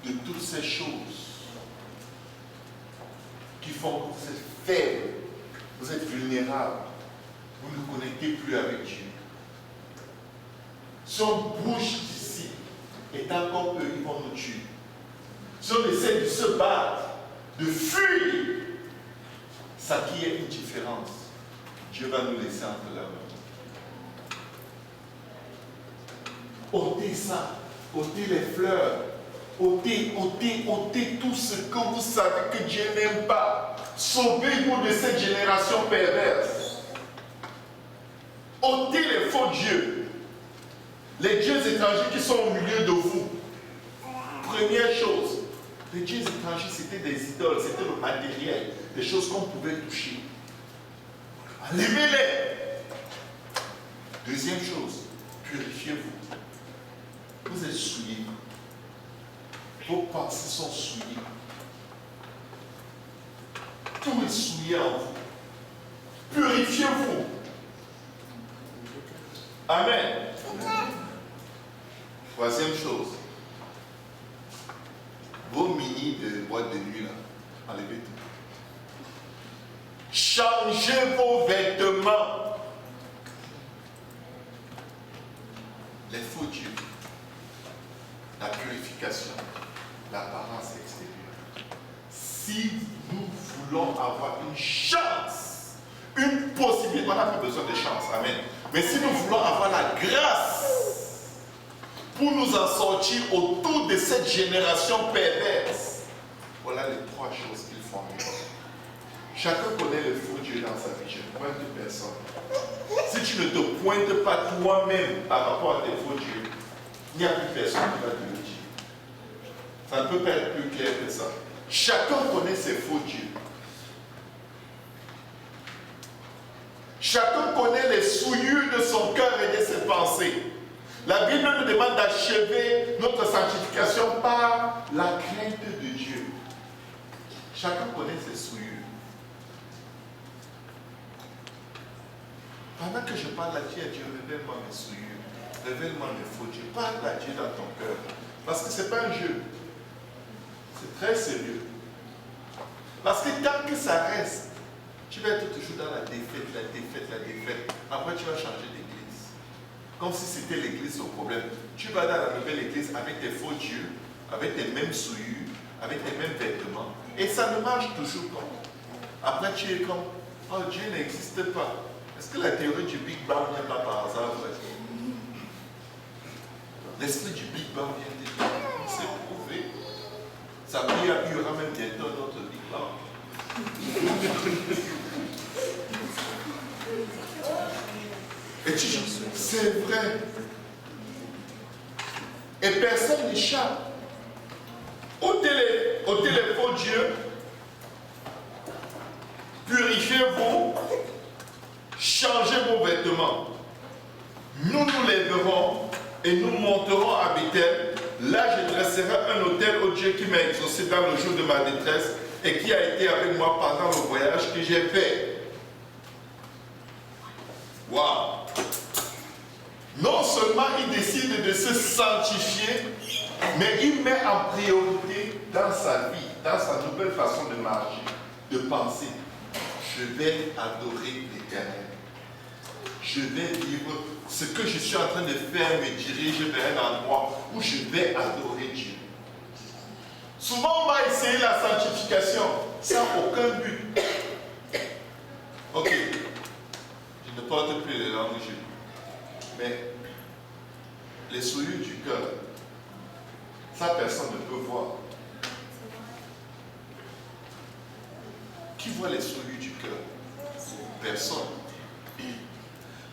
De toutes ces choses qui font que vous êtes faible, vous êtes vulnérable, vous ne vous connectez plus avec Dieu. Si on bouge d'ici, et tant qu'on peut, ils vont nous tuer. Si on essaie de se battre, de fuir, ça qui est une différence, Dieu va nous laisser entre la main. Ôtez ça. ôtez les fleurs, ôtez tout ce que vous savez que Dieu n'aime pas. Sauvez-vous de cette génération perverse. Ôtez les faux dieux, les dieux étrangers qui sont au milieu de vous. Première chose, les dieux étrangers c'était des idoles, c'était le matériel, des choses qu'on pouvait toucher. Enlevez-les. Deuxième chose, purifiez-vous. Vous êtes souillés. Vos pensées sont souillées. Tout est souillé en vous. Purifiez-vous. Amen. Troisième chose. Vos mini de boîte de nuit là, enlevez tout. Changez vos vêtements. Les faux dieux, la purification, l'apparence extérieure. Si nous voulons avoir une chance, une possibilité, on n'a pas besoin de chance, amen. Mais si nous voulons avoir la grâce pour nous en sortir autour de cette génération perverse, voilà les trois choses qu'il faut mieux. Chacun connaît le faux Dieu dans sa vie, je ne pointe personne. Si tu ne te pointes pas toi-même par rapport à tes faux dieux, il n'y a plus personne qui va te le dire. Ça ne peut pas être plus clair que ça. Chacun connaît ses faux dieux. Chacun connaît les souillures de son cœur et de ses pensées. La Bible nous demande d'achever notre sanctification par la crainte de Dieu. Chacun connaît ses souillures. Pendant que je parle à Dieu, révèle-moi mes souillures, révèle-moi mes faux dieux. Parle à Dieu dans ton cœur. Parce que ce n'est pas un jeu. C'est très sérieux. Parce que tant que ça reste, tu vas être toujours dans la défaite, la défaite, la défaite. Après, tu vas changer d'église. Comme si c'était l'église au problème. Tu vas dans la nouvelle église avec tes faux dieux, avec tes mêmes souillures, avec tes mêmes vêtements. Et ça ne marche toujours pas. Après, tu es comme, oh, Dieu n'existe pas. Est-ce que la théorie du Big Bang vient pas par hasard? L'esprit du Big Bang vient déjà, c'est prouvé. Ça peut y aura même bientôt notre Big Bang. Et tu dis, c'est vrai. Et personne n'échappe. Ôtez les faux dieux. Purifiez-vous. Changez vos vêtements. Nous nous lèverons et nous monterons à Bethel. Là, je dresserai un autel au Dieu qui m'a exaucé dans le jour de ma détresse et qui a été avec moi pendant le voyage que j'ai fait. Waouh! Non seulement il décide de se sanctifier, mais il met en priorité dans sa vie, dans sa nouvelle façon de marcher, de penser. Je vais adorer l'Éternel. Je vais vivre ce que je suis en train de faire, me dirige vers un endroit où je vais adorer Dieu. Souvent, on va essayer la sanctification sans aucun but. Ok, je ne porte plus les langues, mais les souillures du cœur, ça personne ne peut voir. Qui voit les souillures du cœur? Personne.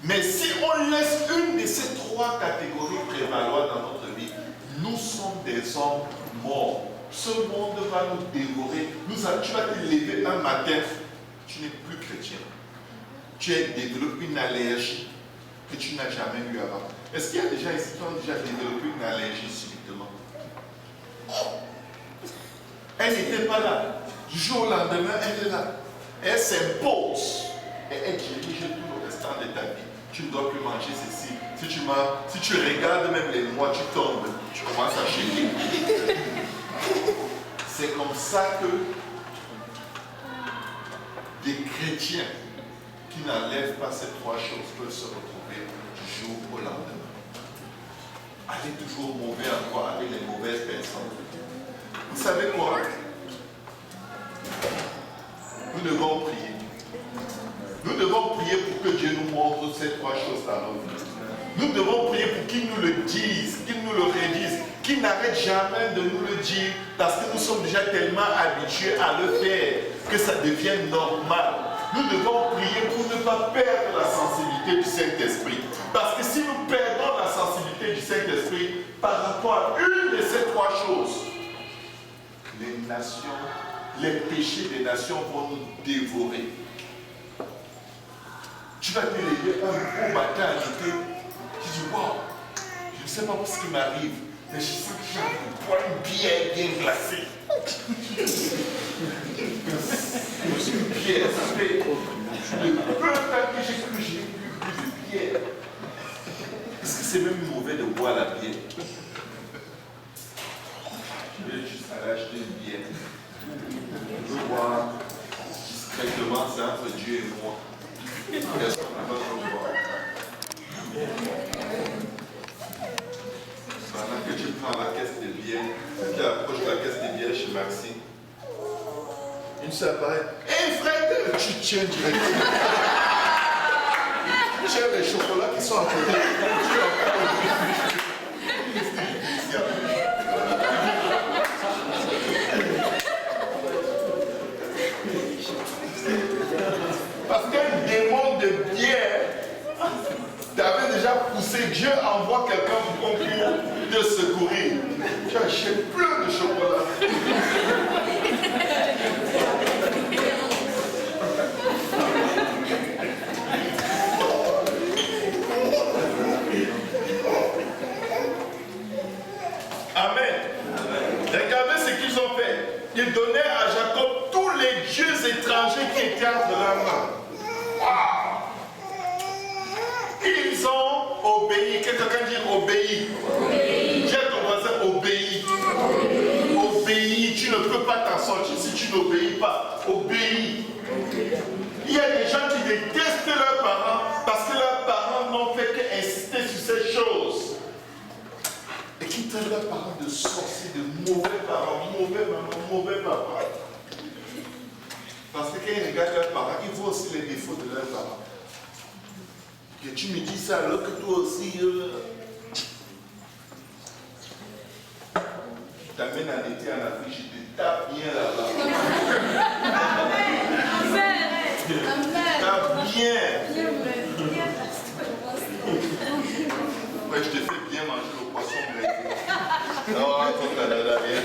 Mais si on laisse une de ces trois catégories prévaloir dans notre vie, nous sommes des hommes morts. Ce monde va nous dévorer. Tu vas te lever un matin, tu n'es plus chrétien. Tu as développé une allergie que tu n'as jamais eue avant. Est-ce qu'il y a des gens ici qui ont déjà développé une allergie subitement? Elle n'était pas là. Du jour au lendemain, elle est là. Elle s'impose. Et elle dirige tout le restant de ta vie. Tu ne dois plus manger ceci. Si tu regardes même les mois, tu tombes. Tu commences à chier. C'est comme ça que des chrétiens qui n'enlèvent pas ces trois choses peuvent se retrouver du jour au lendemain. Aller toujours mauvais encore avec les mauvaises personnes. Vous savez quoi? Nous devons prier. Nous devons prier pour que Dieu nous montre ces trois choses dans nos vies. Nous devons prier pour qu'il nous le dise, qu'il nous le redise. qui n'arrête jamais de nous le dire parce que nous sommes déjà tellement habitués à le faire que ça devient normal. Nous devons prier pour ne pas perdre la sensibilité du Saint-Esprit. Parce que si nous perdons la sensibilité du Saint-Esprit par rapport à une de ces trois choses, les nations, les péchés des nations vont nous dévorer. Tu vas te lever un beau matin agité, tu dis, wow, je ne sais pas ce qui m'arrive, mais je sens que j'ai envie de boire une bière bien glacée. Une bière, ça fait le peu de temps que j'ai bu plus de bière. Est-ce que c'est même mauvais de boire la bière? Je vais juste aller acheter une bière. Je veux boire discrètement, c'est entre Dieu et moi. Personne n'a pas besoin de boire. Pendant que tu prends la caisse de bière, tu approches la caisse de bière chez Maxime. Une seule apparaît. Hé frère, tu tiens directement. Tu as les chocolats qui sont à côté. Parce qu'un démon de bière t'avait déjà poussé, Dieu envoie quelqu'un pour te secourir. Tu achètes plein de chocolat. Amen. Regardez ce qu'ils ont fait. Ils donnaient à Jacob tous les dieux étrangers qui étaient entre leurs mains. Wow. Ils ont obéi. Quelqu'un dit obéi. Dis à ton voisin obéi. Obéi. Tu ne peux pas t'en sortir si tu n'obéis pas. Obéi. Il y a des gens qui détestent leurs parents parce que leurs parents n'ont fait qu'insister sur ces choses. Et qui traitent leurs parents de sorciers, de mauvais parents, mauvais maman, mauvais papa. Parce que quand ils regardent leurs parents, ils voient aussi les défauts de leurs parents. Et tu me dis ça alors que toi aussi, je t'amène en été en Afrique, je te tape bien là-bas. Tape bien. Ouais, je te fais bien manger le poisson braisé. Non, ton Canada, rien.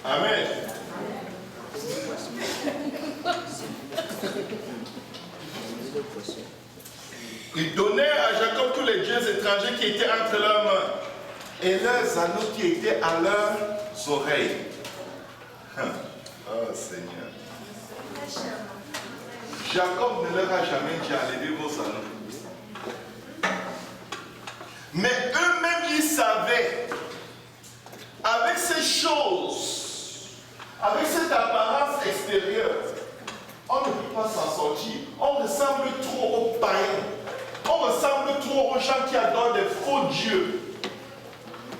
Amen. Ils donnaient à Jacob tous les dieux étrangers qui étaient entre leurs mains et leurs anneaux qui étaient à leurs oreilles. Oh Seigneur. Jacob ne leur a jamais dit enlevez vos anneaux. Mais eux-mêmes, ils savaient, avec ces choses, avec cette apparence extérieure, on ne peut pas s'en sortir. On ressemble trop aux païens. On ressemble trop aux gens qui adorent des faux dieux.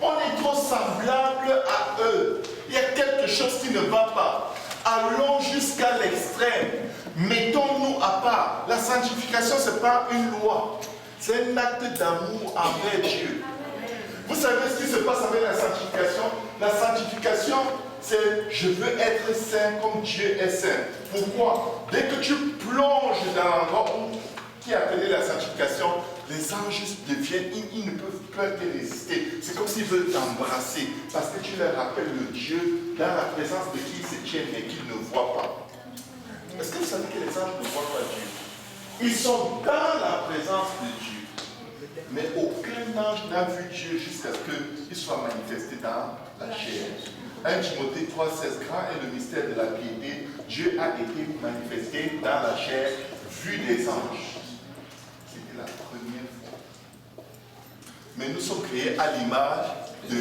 On est trop semblable à eux. Il y a quelque chose qui ne va pas. Allons jusqu'à l'extrême. Mettons-nous à part. La sanctification, ce n'est pas une loi. C'est un acte d'amour envers Dieu. Vous savez ce qui se passe avec la sanctification? La sanctification, c'est je veux être saint comme Dieu est saint. Pourquoi? Dès que tu plonges dans l'endroit qui a appelé la sanctification, les anges deviennent, ils ne peuvent pas te résister. C'est comme s'ils veulent t'embrasser parce que tu leur rappelles le Dieu dans la présence de qui ils se tiennent et qu'ils ne voient pas. Est-ce que vous savez que les anges ne voient pas Dieu? Ils sont dans la présence de Dieu. Mais aucun ange n'a vu Dieu jusqu'à ce qu'il soit manifesté dans la chair. 1 Timothée 3,16, grand est le mystère de la piété. Dieu a été manifesté dans la chair, vu des anges. C'était la première fois. Mais nous sommes créés à l'image de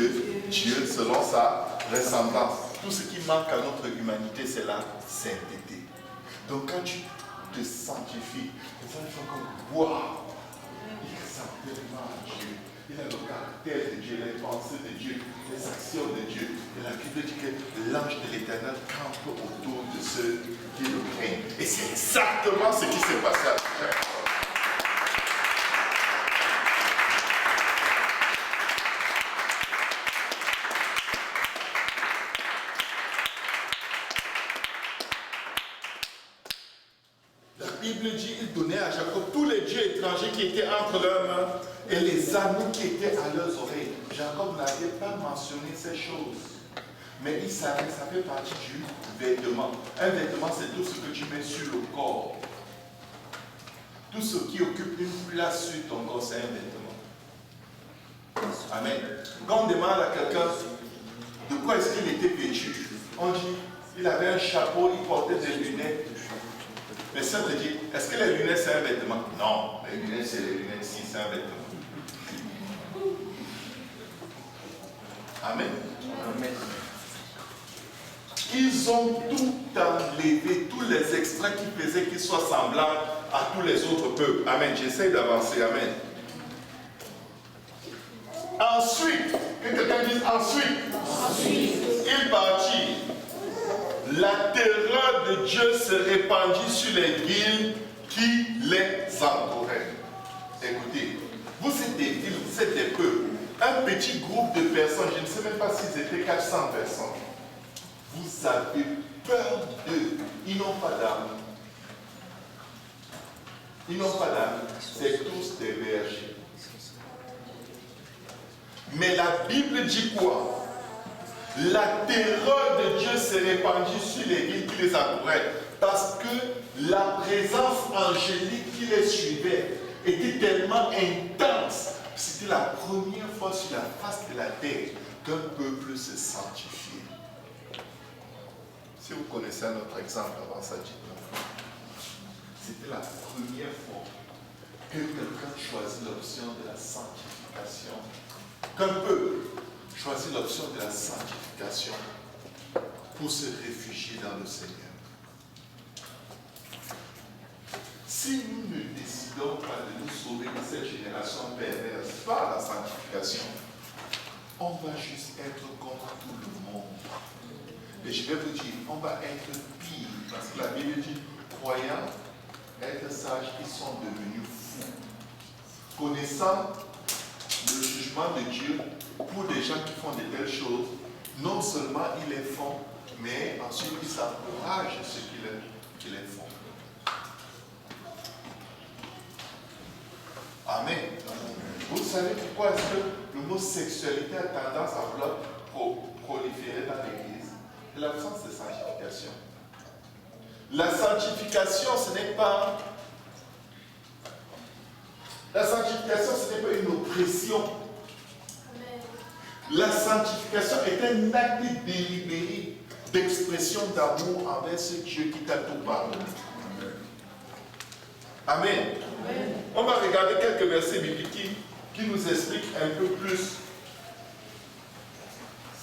Dieu, selon sa ressemblance. Tout ce qui manque à notre humanité, c'est la sainteté. Donc quand tu te sanctifies, les gens sont comme, waouh, il ressemble tellement à Dieu. Il a le caractère de Dieu, les pensées de Dieu, les actions de Dieu. Et la Bible dit que l'ange de l'Éternel campe autour de ceux qui le craignent. Et c'est exactement ce qui s'est passé à Pierre. Bible dit qu'il donnait à Jacob tous les dieux étrangers qui étaient entre leurs mains et les anneaux qui étaient à leurs oreilles. Jacob n'avait pas mentionné ces choses. Mais il savait, ça fait partie du vêtement. Un vêtement, c'est tout ce que tu mets sur le corps. Tout ce qui occupe une place sur ton corps, c'est un vêtement. Amen. Quand on demande à quelqu'un de quoi est-ce qu'il était vêtu, on dit il avait un chapeau, il portait des lunettes. Mais ça te dit, est-ce que les lunettes c'est un vêtement? Non, les lunettes c'est les lunettes, si c'est un vêtement. Amen. Amen. Ils ont tout enlevé, tous les extraits qui faisaient qu'ils soient semblables à tous les autres peuples. Amen. J'essaie d'avancer. Amen. Ensuite, que quelqu'un dise ensuite, il partit. La terreur de Dieu se répandit sur les villes qui les entouraient. Écoutez, vous êtes des villes, vous êtes des peuples. Un petit groupe de personnes, je ne sais même pas s'ils étaient 400 personnes. Vous avez peur d'eux. Ils n'ont pas d'armes. Ils n'ont pas d'armes. C'est tous des bergers. Mais la Bible dit quoi? La terreur de Dieu s'est répandue sur les villes qui les entouraient. Parce que la présence angélique qui les suivait était tellement intense. C'était la première fois sur la face de la terre qu'un peuple se sanctifiait. Si vous connaissez un autre exemple avant ça, dites-moi. C'était la première fois que quelqu'un choisit l'option de la sanctification. Qu'un peuple choisit l'option de la sanctification pour se réfugier dans le Seigneur. Si nous ne décidons pas de nous sauver de cette génération perverse par la sanctification, on va juste être comme tout le monde. Et je vais vous dire, on va être pire. Parce que la Bible dit, croyants, être sages, ils sont devenus fous. Connaissant le jugement de Dieu pour des gens qui font de telles choses, non seulement ils les font, mais ensuite ils encouragent ceux qui les font. Amen. Vous savez pourquoi est-ce que le mot sexualité a tendance à vouloir proliférer dans l'Église? C'est l'absence de sanctification. La sanctification, ce n'est pas... La sanctification, ce n'est pas une oppression. La sanctification est un acte délibéré d'expression d'amour envers ce Dieu qui t'a tout pardonné. Amen. Amen. On va regarder quelques versets bibliques qui nous expliquent un peu plus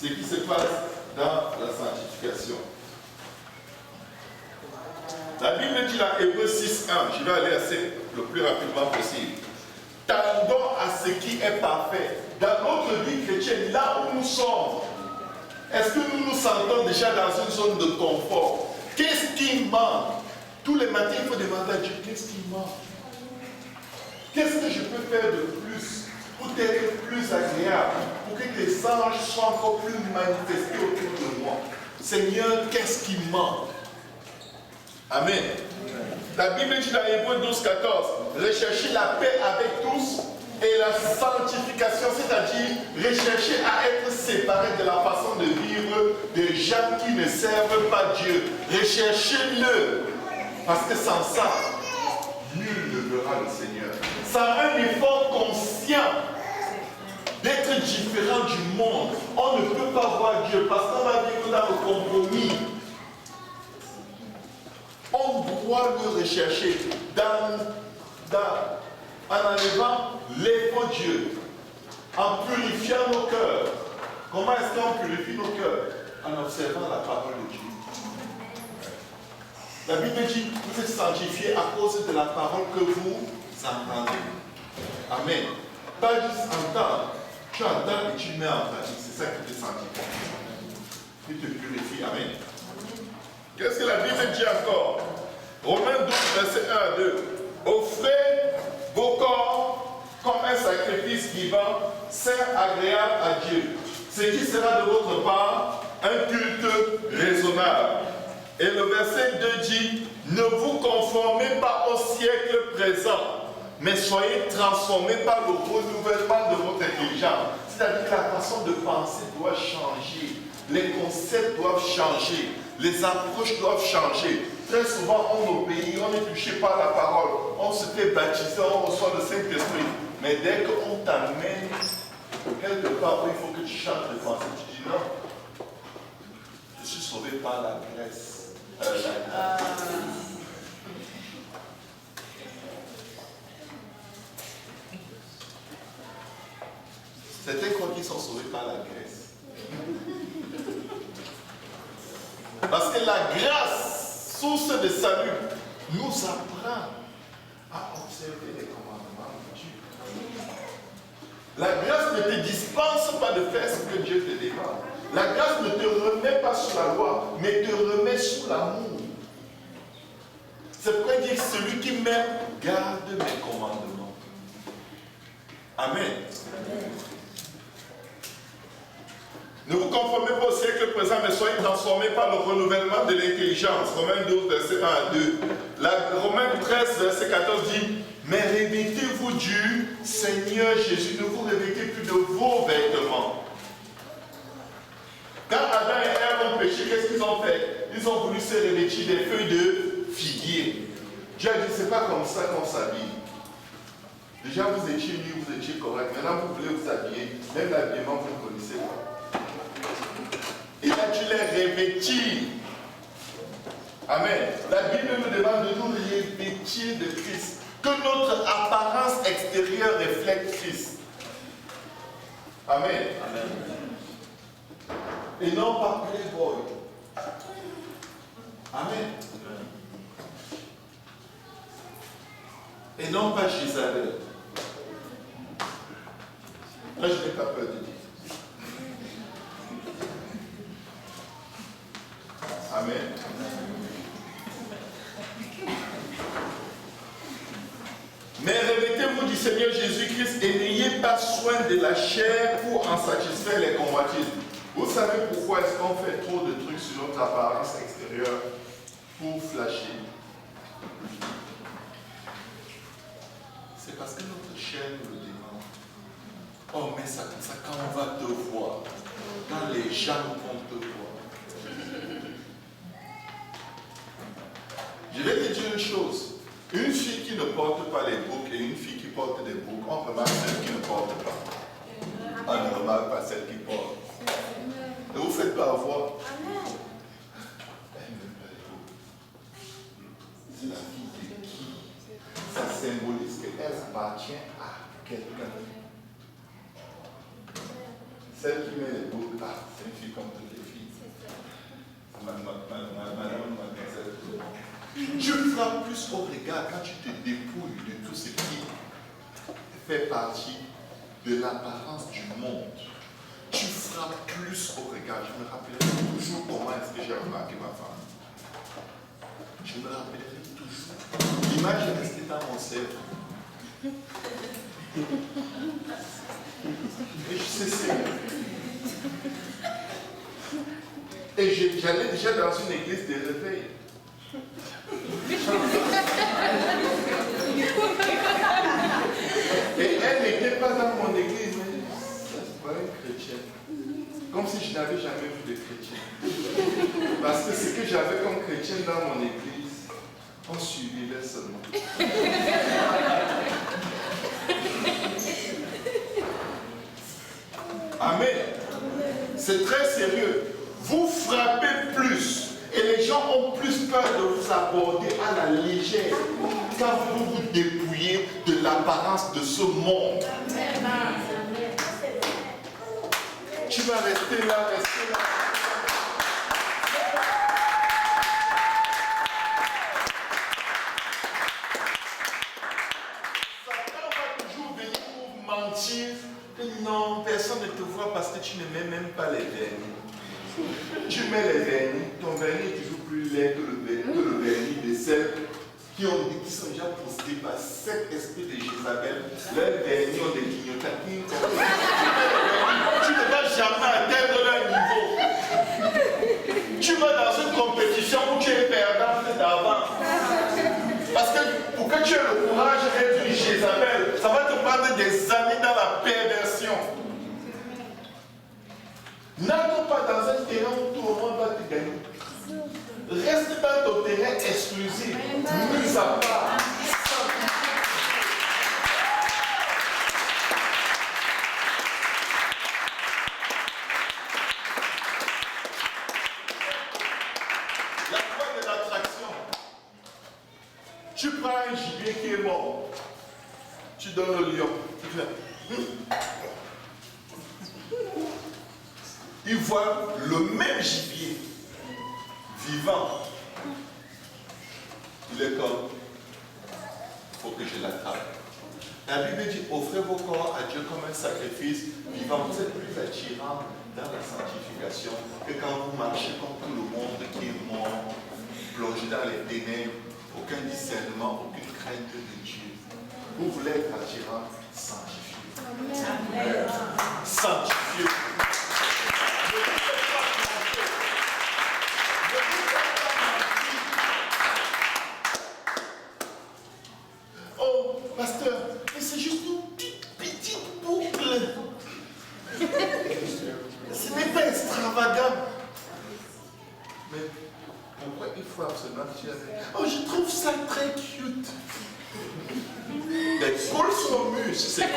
ce qui se passe dans la sanctification. La Bible dit dans Hébreux 6:1, je vais aller assez le plus rapidement possible. Tendons à ce qui est parfait. Dans notre vie chrétienne, là où nous sommes, est-ce que nous nous sentons déjà dans une zone de confort? Qu'est-ce qui manque? Tous les matins, il faut demander à Dieu, qu'est-ce qui manque? Qu'est-ce que je peux faire de plus pour être plus agréable, pour que tes anges soient encore plus manifestés autour de moi? Seigneur, qu'est-ce qui manque? Amen. La Bible dit dans Hébreux 12:14, recherchez la paix avec tous et la sanctification, c'est-à-dire rechercher à être séparés de la façon de vivre des gens qui ne servent pas Dieu. Recherchez-le, parce que sans ça, nul ne verra le Seigneur. Sans un effort conscient d'être différent du monde, on ne peut pas voir Dieu, parce qu'on va vivre dans le compromis. On doit le rechercher en enlevant les faux dieux, en purifiant nos cœurs. Comment est-ce qu'on purifie nos cœurs? En observant la parole de Dieu. La Bible dit, vous êtes sanctifiés à cause de la parole que vous entendez. Amen. Pas juste entendre. Tu entends et tu mets en pratique. C'est ça qui te sanctifie. Qui te purifie. Amen. Qu'est-ce que la Bible dit encore? Romains 12, verset 1 à 2. Offrez vos corps comme un sacrifice vivant, saint, agréable à Dieu. Ce qui sera de votre part un culte raisonnable. Et le verset 2 dit, ne vous conformez pas au siècle présent, mais soyez transformés par le renouvellement de votre intelligence. C'est-à-dire que la façon de penser doit changer, les concepts doivent changer, les approches doivent changer. Très souvent, on obéit, on est touché par la parole, on se fait baptiser, on reçoit le Saint-Esprit. Mais dès qu'on t'amène quelque part où il faut que tu changes de pensée, tu dis non, je suis sauvé par la grâce. Certains croient qu'ils sont sauvés par la grâce. Parce que la grâce, source de salut, nous apprend à observer les commandements de Dieu. La grâce ne te dispense pas de faire ce que Dieu te demande. La grâce ne te remet pas sous la loi, mais te remet sous l'amour. C'est pourquoi il dit celui qui m'aime garde mes commandements. Amen. Ne vous conformez pas au siècle présent, mais soyez transformés par le renouvellement de l'intelligence. Romains 12, verset 1 à 2. Romains 13, verset 14 dit, mais revêtez-vous du Seigneur Jésus. Ne vous revêtez plus de vos vêtements. Quand Adam et Ève ont péché, qu'est-ce qu'ils ont fait? Ils ont voulu se revêtir des feuilles de figuier. Dieu a dit, c'est pas comme ça qu'on s'habille. Déjà, vous étiez nus, vous étiez correct. Maintenant, vous voulez vous habiller. Même l'habillement, vous ne connaissez pas. Et là, tu les revêtir. Amen. La Bible nous demande de nous revêtir de Christ. Que notre apparence extérieure reflète Christ. Amen. Amen. Et non pas playboy. Amen. Et non pas Jézabel. Là, je n'ai pas peur de dire. Amen. Mais revêtez-vous du Seigneur Jésus-Christ et n'ayez pas soin de la chair pour en satisfaire les convoitises. Vous savez pourquoi est-ce qu'on fait trop de trucs sur notre apparence extérieure pour flasher? C'est parce que notre chair nous le demande. Oh, mais ça comme ça, quand on va te voir, quand les gens vont te voir. Je vais te dire une chose. Une fille qui ne porte pas les boucles et une fille qui porte des boucles, on remarque celle qui ne porte pas. On ne remarque pas celle qui porte. Ne vous faites pas avoir. C'est la fille de qui? Ça symbolise qu'elle appartient à quelqu'un. Celle qui met les boucles, c'est une fille comme toutes les filles. Madame, mademoiselle. Tu frappes plus au regard quand tu te dépouilles de tout ce qui fait partie de l'apparence du monde. Tu frappes plus au regard. Je me rappellerai toujours comment est-ce que j'ai remarqué ma femme. Je me rappellerai toujours. L'image est restée dans mon cerveau. Et je sais. Et j'allais déjà dans une église de réveil. Et elle n'était pas dans mon église, mais c'est pas une chrétienne. Comme si je n'avais jamais vu de chrétien. Parce que ce que j'avais comme chrétienne dans mon église, on suivait seulement. Amen. C'est très sérieux. Vous frappez plus. Et les gens ont plus peur de vous aborder à la légère quand vous vous dépouillez de l'apparence de ce monde. Tu vas rester là, rester là. Satan va toujours venir pour mentir. Non, personne ne te voit parce que tu ne mets même pas les vernis. Tu mets les vernis, ton vernis est toujours plus laid que le vernis de celles qui sont déjà possédées par cet esprit de Jézabel. Leurs vernis ont des clignotants. Tu ne vas jamais atteindre leur niveau. Tu vas dans une compétition où tu es le courage d'être une Jézabel. Ça va te prendre des années dans la perversion. N'entre pas dans un terrain où tout le monde va te gagner. Reste dans ton terrain exclusif, mis à part. La loi de l'attraction. Tu prends un gibier qui est mort, tu donnes le lion. Tu fais. Il voit le même gibier vivant. Il est comme, il faut que je l'attrape. La Bible dit, offrez vos corps à Dieu comme un sacrifice vivant. Vous êtes plus attirant dans la sanctification que quand vous marchez comme tout le monde qui est mort, plongé dans les ténèbres, aucun discernement, aucune crainte de Dieu. Vous voulez être attirant, sanctifié. Sanctifié. Oh, pasteur, mais c'est juste une petite boucle. Ce n'est pas extravagant. Mais pourquoi il faut absolument que tu aies... Oh, je trouve ça très cute. Mais colle son mur, c'est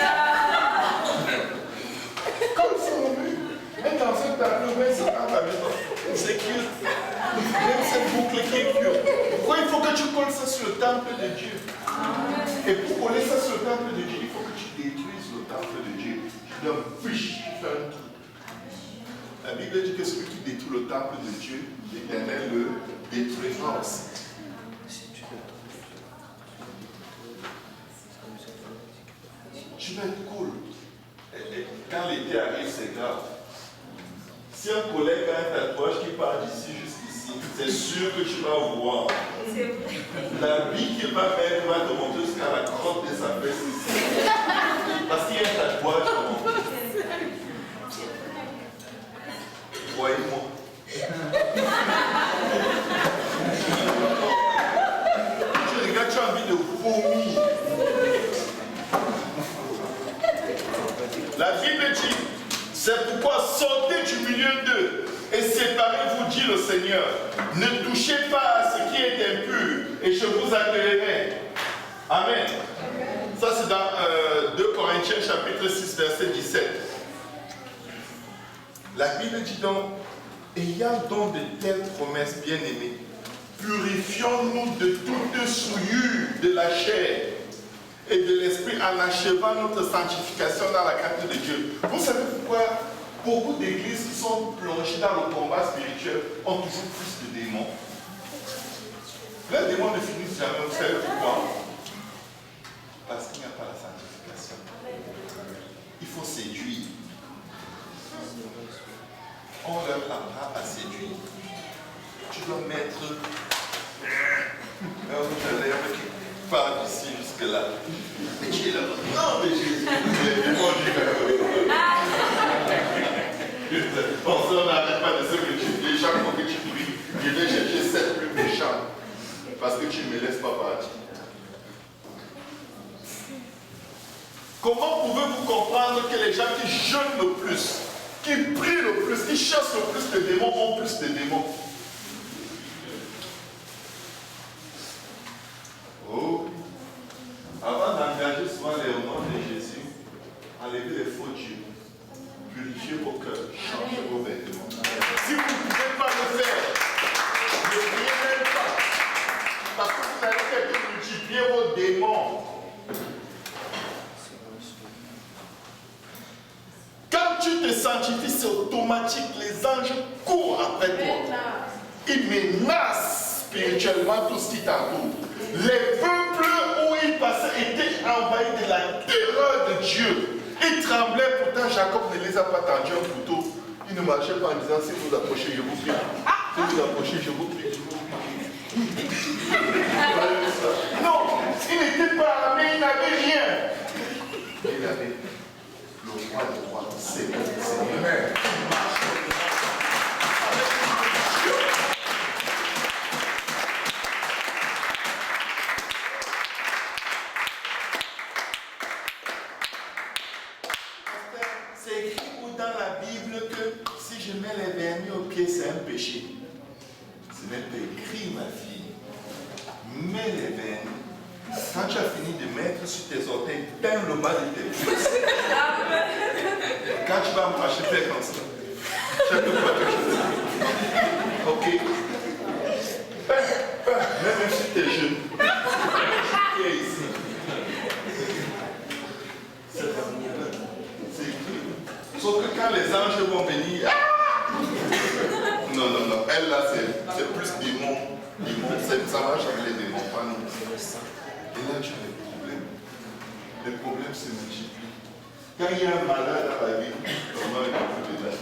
colle son mur. Mais dans ce tableau, c'est dans ta maison. C'est cute. Même cette boucle qui est cute. Pourquoi il faut que tu colles ça sur le temple de Dieu? Et pour coller ça sur le temple de Dieu, il faut que tu détruises le temple de Dieu. Tu dois fiche, tu fais un truc. La Bible dit que celui qui détruit le temple de Dieu, l'Éternel le détruira aussi. Tu vas être cool. Et quand l'été arrive, c'est grave. Si un collègue a un tatouage qui part d'ici jusqu'ici, c'est sûr que tu vas voir. L'habit qu'il va mettre va te monter jusqu'à la crotte de sa fesse ici. Parce qu'il y a un tatouage. Voyez-moi. Tu regardes, tu as envie de vomir. La Bible dit, c'est pourquoi sortez du milieu d'eux et séparez-vous, dit le Seigneur. Ne touchez pas à ce qui est impur et je vous accueillerai. Amen. Ça c'est dans 2 Corinthiens chapitre 6 verset 17. La Bible dit donc, ayant donc de telles promesses bien-aimées, purifions-nous de toute souillure de la chair et de l'esprit en achevant notre sanctification dans la crainte de Dieu. Vous savez pourquoi beaucoup d'églises qui sont plongées dans le combat spirituel ont toujours plus de démons? Les démons ne finissent jamais. Vous savez pourquoi? Parce qu'il n'y a pas la sanctification. Il faut séduire. On leur apprend à séduire. Tu dois mettre un rouge à lèvres qui part d'ici jusque-là. Mais qui est là? Non, mais Jésus, on n'arrête pas de se multiplier. Chaque fois que tu pries, je vais chercher 7 plus méchants. Parce que tu ne me laisses pas partir. Comment pouvez-vous comprendre que les gens qui jeûnent le plus, qui prient le plus, qui chassent le plus de démons ont plus de démons? Oh, avant d'engager souvent les noms de Jésus, enlevez les faux dieux, purifiez vos cœurs, changez vos vêtements. Si vous ne pouvez pas le faire, ne priez même pas, parce que vous allez faire que multiplier vos démons. Quand tu te sanctifies, c'est automatique, les anges courent après toi. Ils menacent spirituellement tout ce qui t'entoure. Les peuples où ils passaient étaient envahis de la terreur de Dieu. Ils tremblaient, pourtant Jacob ne les a pas tendus un couteau. Ils ne marchaient pas en disant, si vous approchez, je vous prie. Si vous approchez, je vous prie, je vous prie. Non, ils n'étaient pas armés, ils n'avaient rien. Il avait le roi de roi, c'est le Seigneur. les veines, quand tu as fini de mettre sur tes orteils, peins le bas de tes fesses. Quand tu vas marcher, fais comme ça. Chaque fois que je dis. Ok. Même si tu es jeune. Tu es ici. C'est écrit. Sauf que quand les anges vont venir. Non, non, non. Elle là, c'est plus démon. Ça marche avec les démons, pas nous. Et là, tu as des problèmes. Les problèmes se multiplient. Quand il y a un malheur dans la vie, ton nom est dedans.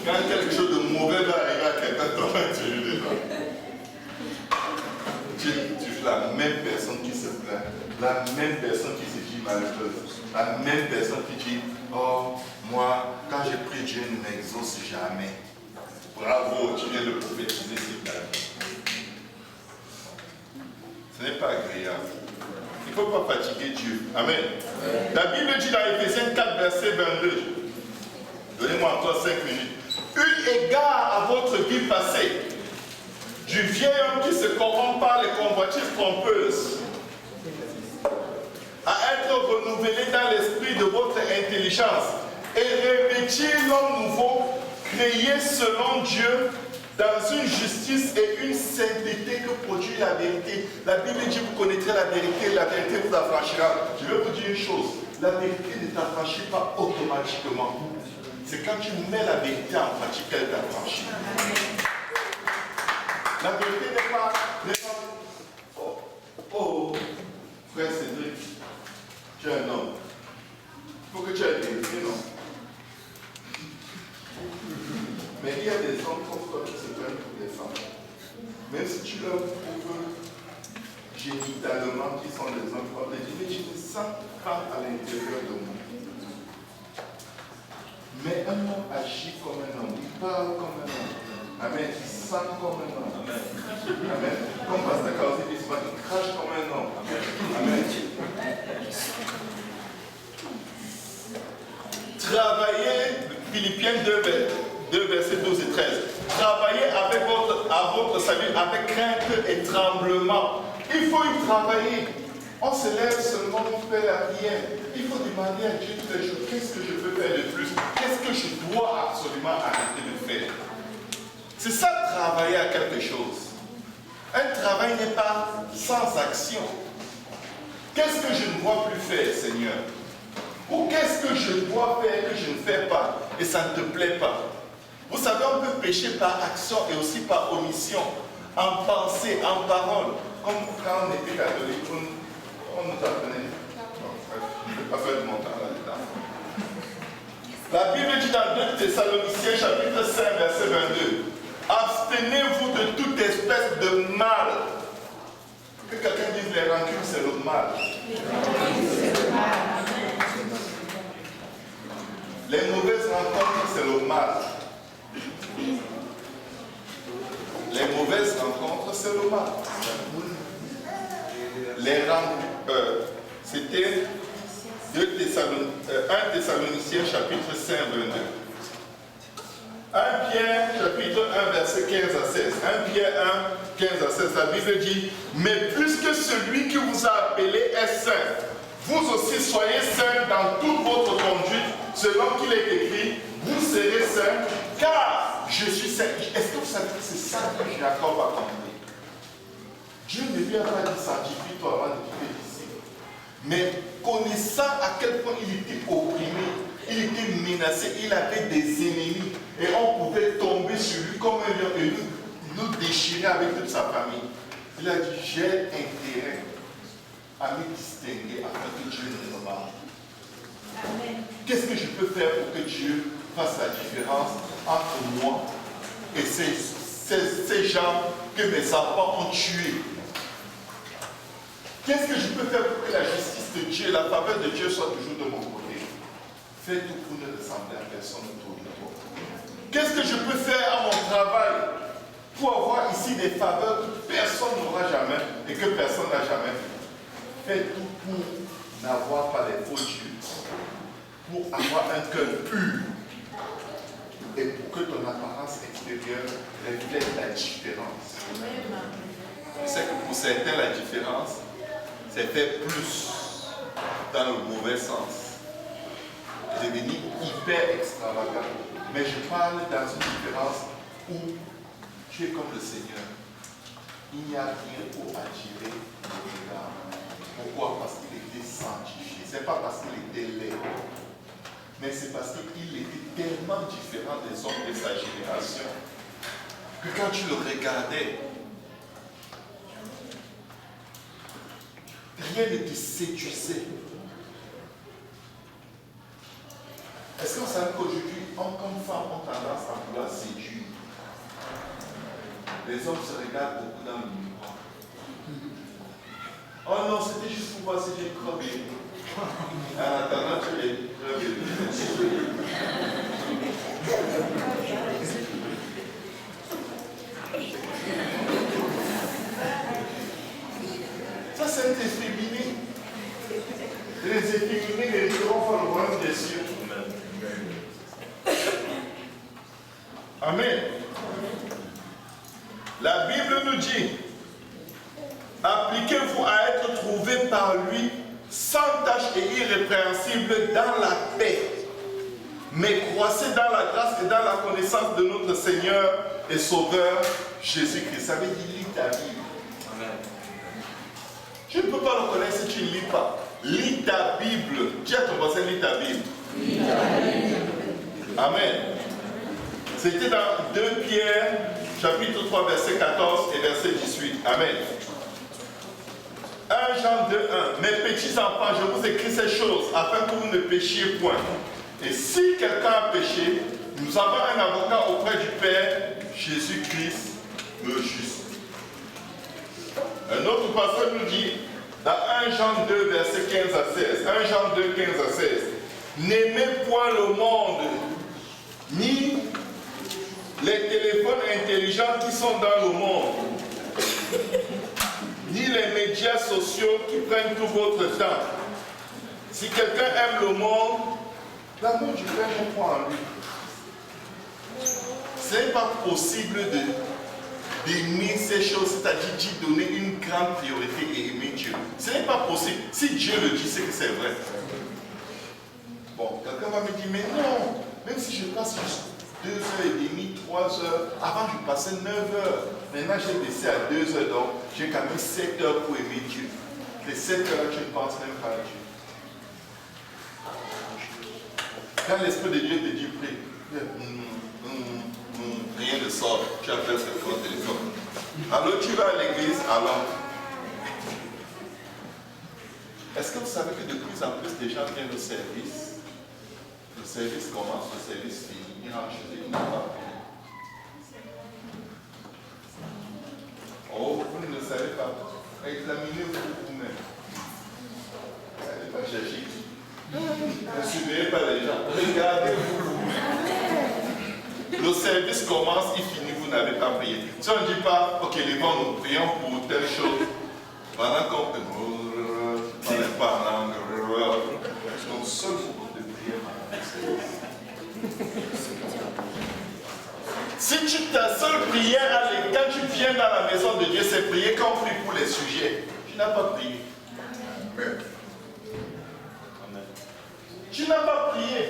Quand quelque chose de mauvais va arriver à quelqu'un, ton nom est dedans. Tu es la même personne qui se plaint, la même personne qui se dit malheureuse, la même personne qui dit oh, moi, quand j'ai pris Dieu ne m'exauce jamais. Bravo, tu viens de prophétiser cette vie. Ce n'est pas agréable. Il ne faut pas fatiguer Dieu. Amen. La Bible dit dans Éphésiens 4, verset 22. Donnez-moi encore 5 minutes. Eu égard à votre vie passée, du vieil homme qui se corrompt par les convoitises trompeuses, à être renouvelé dans l'esprit de votre intelligence et revêtir l'homme nouveau, créé selon Dieu, dans une justice et une sainteté que produit la vérité. La Bible dit, vous connaîtrez la vérité vous affranchira. Je vais vous dire une chose, la vérité ne t'affranchit pas automatiquement. C'est quand tu mets la vérité en pratique qu'elle t'affranchit. La vérité n'est pas... Oh, frère Cédric, tu es un homme. Il faut que tu aies la vérité, non? Mais il y a des hommes comme toi qui se plaignent pour des femmes. Même si tu leur prouves génitalement qu'ils sont des hommes, on leur dit, mais je me sens pas à l'intérieur de moi. Mais un homme agit comme un homme, il parle comme un homme. Amen. Il sent comme un homme. Amen. Amen. Comme Pasteur Kaosi dit souvent, il crache comme un homme. Amen. Travaillez, Philippiens 2, versets 12 et 13. Travaillez avec à votre salut avec crainte et tremblement. Il faut y travailler. On se lève seulement pour faire la prière. Il faut demander à Dieu tous les jours, qu'est-ce que je peux faire de plus? Qu'est-ce que je dois absolument arrêter de faire? C'est ça, travailler à quelque chose. Un travail n'est pas sans action. Qu'est-ce que je ne dois plus faire, Seigneur? Ou qu'est-ce que je dois faire que je ne fais pas et ça ne te plaît pas? Vous savez, on peut pécher par action et aussi par omission, en pensée, en parole. Comme quand on était catholique, on nous apprenait. Je ne vais pas faire de montant là-dedans. La Bible dit dans 2 Thessaloniciens, chapitre 5, verset 22. Abstenez-vous de toute espèce de mal. Que quelqu'un dise les rancunes, c'est le mal. Les mauvaises rencontres, c'est le mal. Les mauvaises rencontres, c'est le mal. Les rencontres, c'était 1 Thessaloniciens chapitre 5, 22. 1 Pierre chapitre 1, verset 15 à 16. 1 Pierre 1, 15 à 16, la Bible dit, mais puisque celui qui vous a appelé est saint, vous aussi soyez saints dans toute votre conduite, selon qu'il est écrit, vous serez saints, car je suis saint. Est-ce que vous savez que c'est ça que Jacob a compris? Dieu ne lui a pas dit sanctifie-toi avant de quitter ici. Mais connaissant à quel point il était opprimé, il était menacé, il avait des ennemis, et on pouvait tomber sur lui comme un lion et nous déchirer avec toute sa famille. Il a dit, j'ai intérêt à me distinguer afin que Dieu ne me marque. Qu'est-ce que je peux faire pour que Dieu fasse la différence entre moi et ces gens que mes enfants ont tués? Qu'est-ce que je peux faire pour que la justice de Dieu, la faveur de Dieu soit toujours de mon côté? Fais tout pour ne ressembler à personne autour de toi. Qu'est-ce que je peux faire à mon travail pour avoir ici des faveurs que personne n'aura jamais et que personne n'a jamais fait? Fais tout pour n'avoir pas les faux dieux, pour avoir un cœur pur et pour que ton apparence extérieure reflète la différence. C'est que pour certains, la différence, c'est faire plus dans le mauvais sens. Devenir hyper extravagant. Mais je parle dans une différence où tu es comme le Seigneur. Il n'y a rien pour attirer le regard. Pourquoi? Parce qu'il était sanctifié. Ce n'est pas parce qu'il était laid, mais c'est parce qu'il était tellement différent des hommes de sa génération que quand tu le regardais, rien ne te séduisait. Est-ce qu'on sait qu'aujourd'hui, hommes comme femmes ont tendance à vouloir séduire? Les hommes se regardent beaucoup dans le miroir. Oh non, c'était juste pour voir si j'ai crevé. En attendant, tu es crevé. Ça, c'est être efféminé. Les efféminés mériteront faire le royaume des cieux. Amen. La Bible nous dit, appliquez-vous à être trouvés par lui sans tache et irrépréhensible dans la paix. Mais croissez dans la grâce et dans la connaissance de notre Seigneur et Sauveur Jésus-Christ. Ça veut dire lis ta Bible. Amen. Tu ne peux pas le connaître si tu ne lis pas. Lis ta Bible. Dis à ton voisin, lis ta Bible. Lis ta Bible. Amen. C'était dans 2 Pierre, chapitre 3, verset 14 et verset 18. Amen. 1 Jean 2, 1. Mes petits enfants, je vous écris ces choses afin que vous ne péchiez point. Et si quelqu'un a péché, nous avons un avocat auprès du Père, Jésus-Christ, le juste. Un autre passage nous dit, dans 1 Jean 2, verset 15 à 16. 1 Jean 2, 15 à 16. N'aimez point le monde, ni les téléphones intelligents qui sont dans le monde, ni les médias sociaux qui prennent tout votre temps. Si quelqu'un aime le monde, l'amour du Père n'est pas en lui. Ce n'est pas possible d'aimer ces choses, c'est-à-dire d'y donner une grande priorité et aimer Dieu. Ce n'est pas possible. Si Dieu le dit, c'est que c'est vrai. Bon, quelqu'un va me dire, mais non, même si je passe juste 2h30, 3h, avant je passais 9h. Maintenant j'ai baissé à 2h, donc j'ai quand même 7h pour aimer Dieu. Les 7h, tu ne penses même pas à Dieu. Quand l'Esprit de Dieu te dit prie, rien ne sort, tu appelles ce faux téléphone. Alors tu vas à l'église, alors. Est-ce que vous savez que de plus en plus des gens viennent au service? Le service commence, le service finit. Il rentre chez eux, il n'a pas payé. Oh, vous ne le savez pas. Examinez-vous vous-même. N'allez pas chercher. Ne surveillez pas les gens. Regardez-vous vous-même. Le service commence, il finit, vous n'avez pas prié. Si on ne dit pas, ok, les gens, nous prions pour telle chose, pendant qu'on peut. On n'est pas en langue. Donc, seul groupe de prière. Si ta seule prière, quand tu viens dans la maison de Dieu, c'est prier quand on prie pour les sujets. Tu n'as pas prié. Amen. Tu n'as pas prié.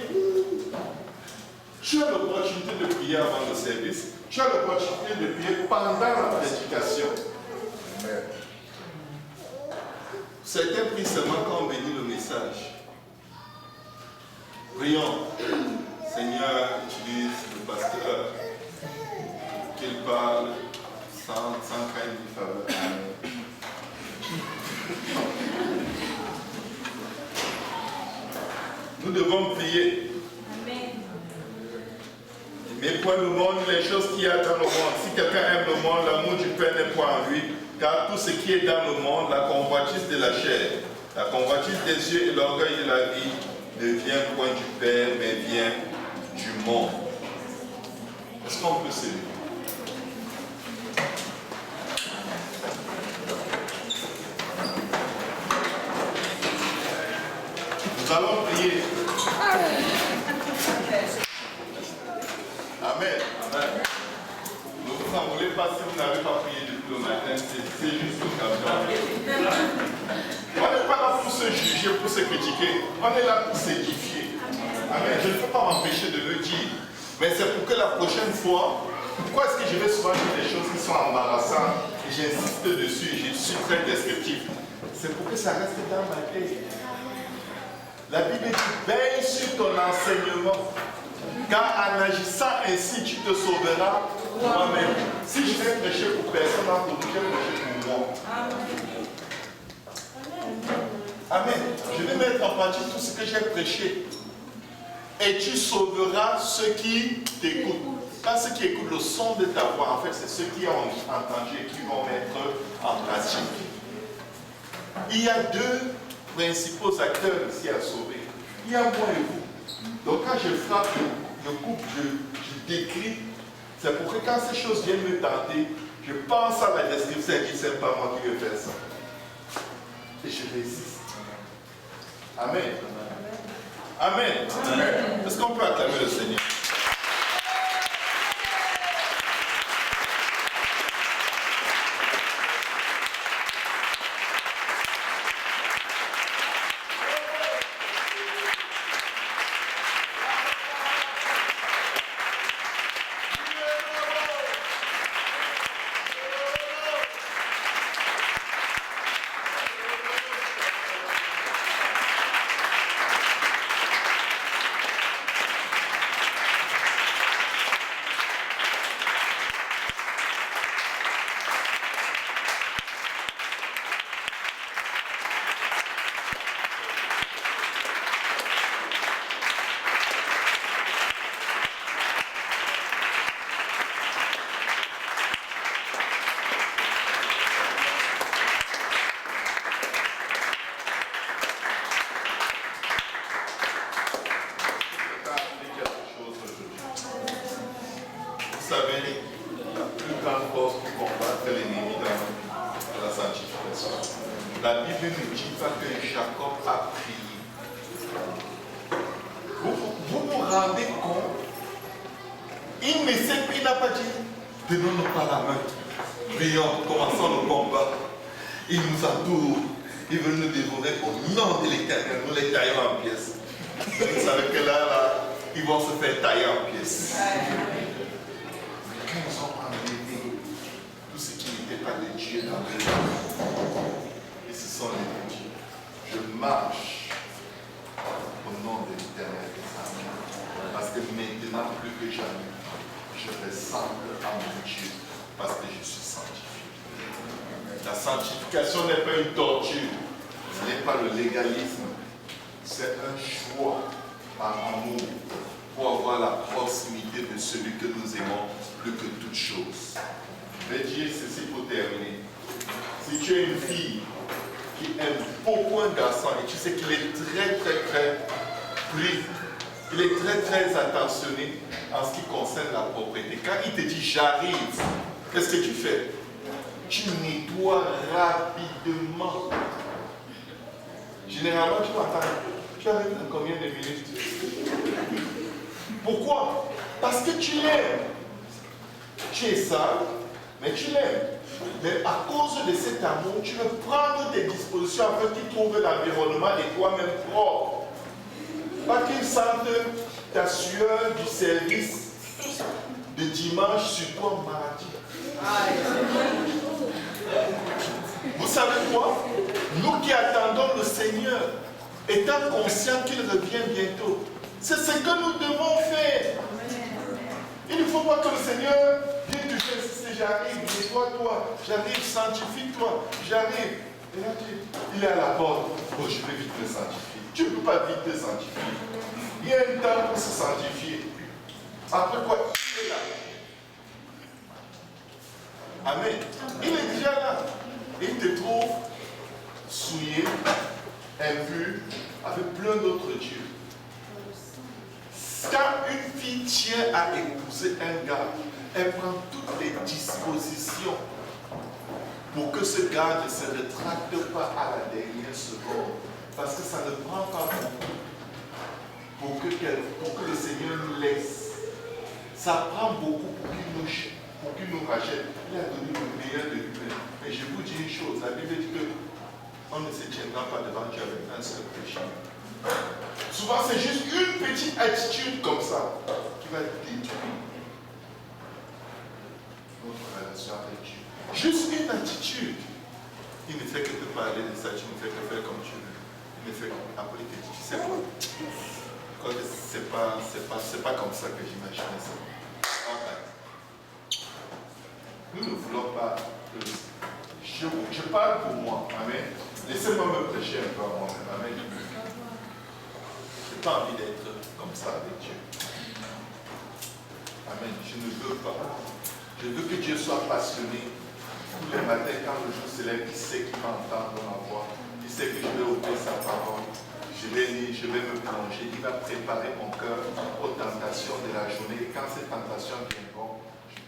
Tu as l'opportunité de prier avant le service. Tu as l'opportunité de prier pendant la prédication. Amen. Certains prient seulement quand on bénit le message. Prions. Seigneur, utilise le pasteur, qu'il parle sans crainte ni faveur. Nous devons prier. Amen. Mais point le monde, les choses qu'il y a dans le monde. Si quelqu'un aime le monde, l'amour du Père n'est point en lui. Car tout ce qui est dans le monde, la convoitise de la chair, la convoitise des yeux et l'orgueil de la vie, ne vient point du Père, mais vient du monde. Est-ce qu'on peut se lever? Nous allons prier. Amen. Amen. Ne vous en voulez pas si vous n'avez pas prié depuis le matin, c'est juste au cas où. pour se critiquer. On est là pour s'édifier. Amen. Je ne peux pas m'empêcher de le dire. Mais c'est pour que la prochaine fois, pourquoi est-ce que je vais souvent dire des choses qui sont embarrassantes et j'insiste dessus et je suis très descriptif? C'est pour que ça reste dans ma tête. La Bible dit, veille sur ton enseignement. Car en agissant ainsi, tu te sauveras toi-même. Si je vais prêcher pour personne, je vais prêcher pour moi. Amen. Je vais mettre en pratique tout ce que j'ai prêché. Et tu sauveras ceux qui t'écoutent. Pas ceux qui écoutent le son de ta voix. En fait, c'est ceux qui ont entendu et qui vont mettre en pratique. Il y a deux principaux acteurs ici à sauver. Il y a moi et vous. Donc quand je frappe, je coupe, je décris. C'est pour que quand ces choses viennent me tenter, je pense à la description et je dis, c'est pas moi qui vais faire ça. Et je résiste. Amen. Amen. Amen. Est-ce qu'on peut acclamer le Seigneur? La Bible ne dit pas que Jacob a prié. Vous vous rendez compte? Il n'a pas dit, donnons-nous pas la main. Prions, commençons le combat. Il nous entoure. Il veut nous dévorer au nom de l'Éternel. Nous les taillons en pièces. Vous savez que là, ils vont se faire tailler en pièces. Quand ils ont enlevé tout ce qui n'était pas de Dieu dans le monde, et ce sont les dieux. Je marche au nom de l'Éternel des armées. Parce que maintenant, plus que jamais, je ressemble à mon Dieu. Parce que je suis sanctifié. La sanctification n'est pas une torture. Ce n'est pas le légalisme. C'est un choix par amour pour avoir la proximité de celui que nous aimons plus que toute chose. Je vais dire ceci pour terminer. Si tu es une fille qui aime beaucoup un garçon et tu sais qu'il est très pris, il est très attentionné en ce qui concerne la propriété. Quand il te dit j'arrive, qu'est-ce que tu fais? Tu nettoies rapidement. Généralement, tu m'attends. Tu arrives dans combien de minutes? Pourquoi? Parce que tu l'aimes. Tu es sale, mais tu l'aimes. Mais à cause de cet amour, tu veux prendre tes dispositions afin qu'il trouve l'environnement et toi-même propre. Pas qu'il sente ta sueur du service de dimanche sur toi mardi. Vous savez quoi? Nous qui attendons le Seigneur, étant conscients qu'il revient bientôt, c'est ce que nous devons faire. Il ne faut pas que le Seigneur vienne toucher insister, j'arrive, nettoie-toi, j'arrive, sanctifie-toi, j'arrive. Et là, il est à la porte. Oh, je vais vite te sanctifier. Tu ne peux pas vite te sanctifier. Il y a un temps pour se sanctifier. Après quoi, il est là. Amen. Il est déjà là. Et il te trouve souillé, impur, avec plein d'autres dieux. Quand une fille tient à épouser un gars, elle prend toutes les dispositions pour que ce gars ne se rétracte pas à la dernière seconde. Parce que ça ne prend pas beaucoup pour que le Seigneur nous laisse. Ça prend beaucoup pour qu'il nous rachète. Il a donné le meilleur de lui-même. Mais je vous dis une chose, la Bible dit que on ne se tiendra pas devant Dieu avec un seul péché. Souvent, c'est juste une petite attitude comme ça qui va détruire notre relation avec Dieu. Juste une attitude. Il ne fait que te parler de ça, tu ne fais que faire comme tu veux. Il ne fait qu'après il te dit, tu sais quoi, c'est pas comme ça que j'imaginais ça. Nous ne voulons pas. Je parle pour moi. Amen. Laissez-moi me prêcher un peu à moi-même. Amen. Je n'ai pas envie d'être comme ça avec Dieu. Amen. Je ne veux pas. Je veux que Dieu soit passionné. Tous les matins, quand le jour se lève, il sait qu'il va entendre ma voix. Il sait que je vais ouvrir sa parole. Je vais lire, je vais me plonger. Il va préparer mon cœur aux tentations de la journée. Et quand ces tentations viendront,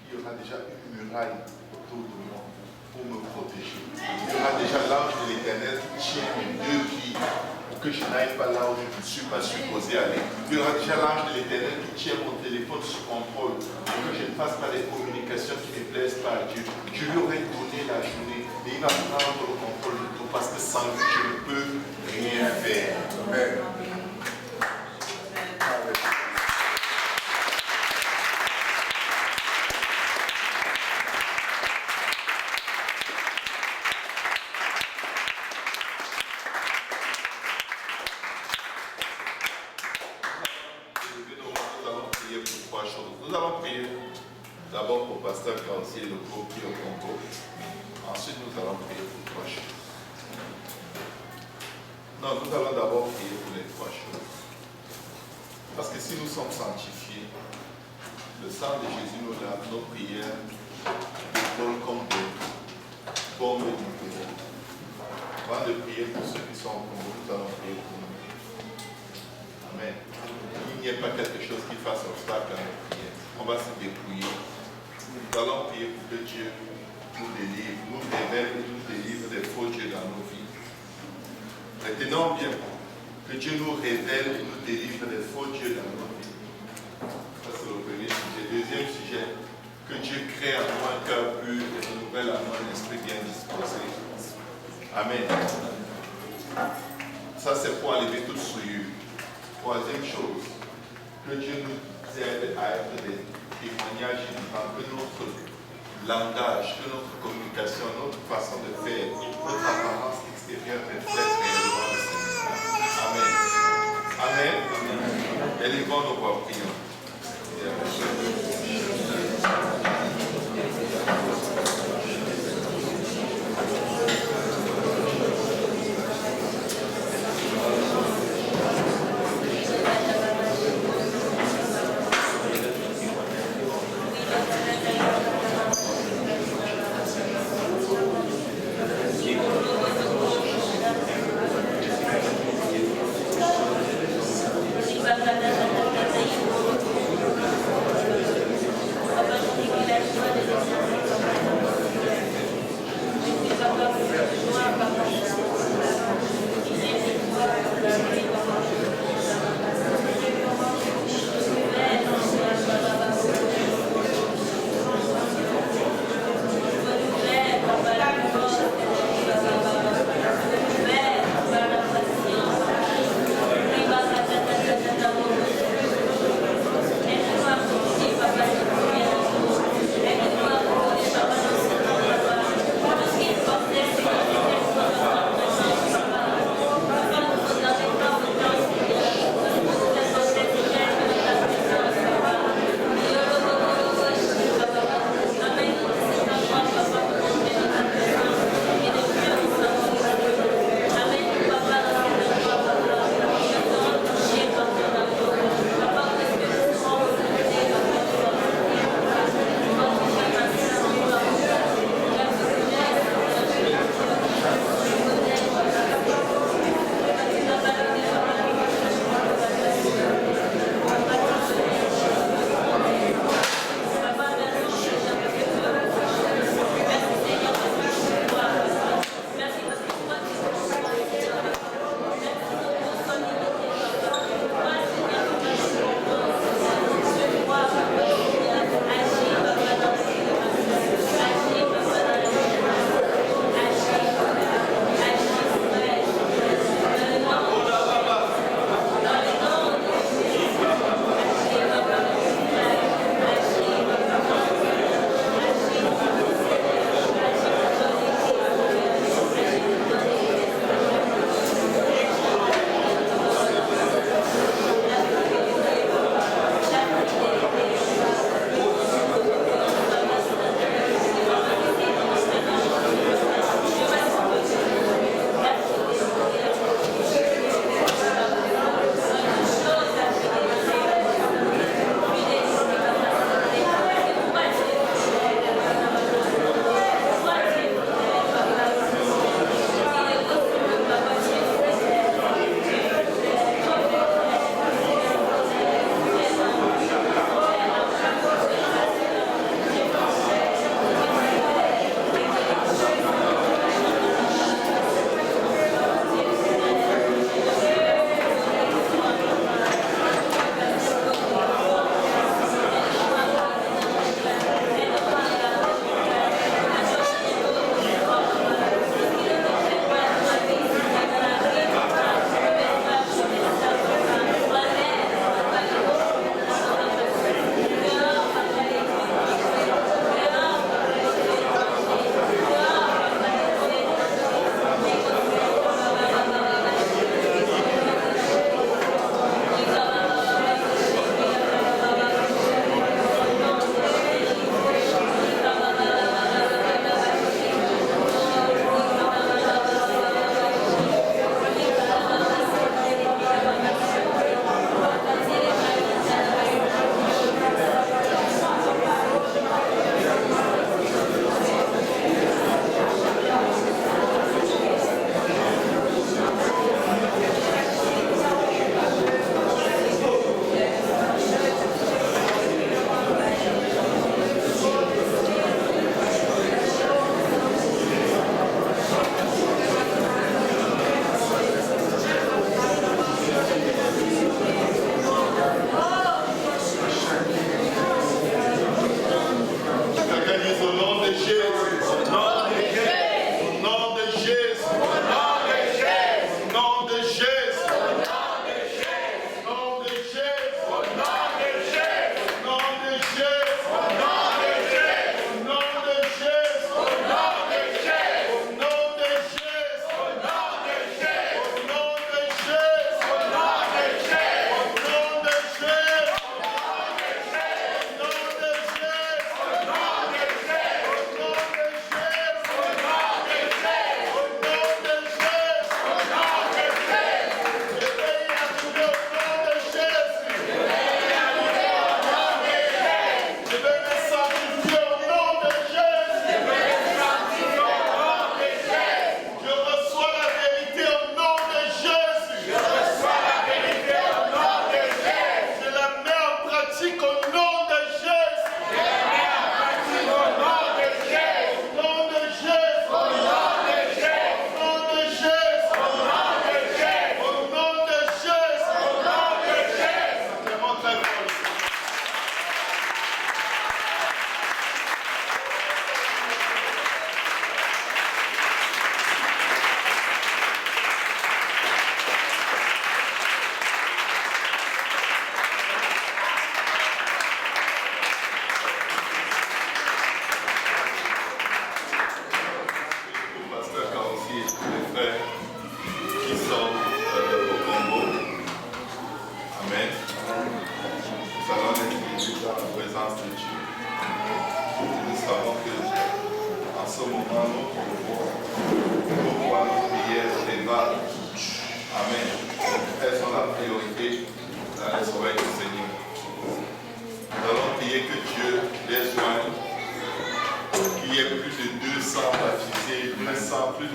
il y aura déjà une muraille autour de moi pour me protéger. Il y aura déjà l'ange de l'Éternel qui tient mes deux pieds pour que je n'aille pas là où je ne suis pas supposé aller. Il y aura déjà l'ange de l'Éternel qui tient mon téléphone sous contrôle pour que je ne fasse pas des communications qui ne plaisent pas à Dieu. Je lui aurai donné la journée et il va prendre le contrôle de tout parce que sans lui, je ne peux rien faire. Amen. Nous allons prier d'abord pour Pasteur Kansi et le groupe qui est au Congo. Ensuite, nous allons prier pour trois choses. Non, nous allons d'abord prier pour les trois choses. Parce que si nous sommes sanctifiés, le sang de Jésus nous lave nos prières, décolle comme des bombes nucléaires. Avant de prier pour ceux qui sont au Congo, nous allons prier pour nous. Amen. Il n'y a pas quelque chose qui fasse obstacle à notre prière. On va se dépouiller. Nous allons prier pour que Dieu nous délivre, nous révèle et nous délivre des faux dieux dans nos vies. Retenons bien que Dieu nous révèle et nous délivre des faux dieux dans nos vies. Ça c'est le premier sujet. Deuxième sujet, que Dieu crée en nous un cœur pur et renouvelle en nous un esprit bien disposé. Amen. Ça c'est pour enlever toute souillure. Troisième chose, que Dieu nous aide à être des témoignages vivants, que notre langage, que notre communication, notre façon de faire, notre apparence extérieure reflète réellement le Seigneur. Amen. Amen. Amen. Élevons nos voix, prions. Dieu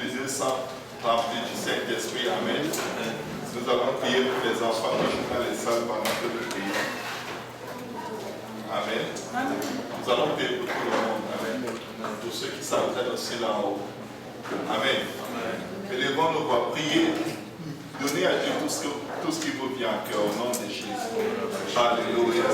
Jésus sans rempli du Saint-Esprit. Amen. Nous allons prier pour les enfants qui sont dans les salles pendant que nous prions. Amen. Nous allons prier pour tout le monde. Amen. Pour ceux qui s'entraînent aussi là-haut. Amen. Élevons nos voix, prier. Donnez à Dieu tout ce qui vous vient à cœur au nom de Jésus. Alléluia.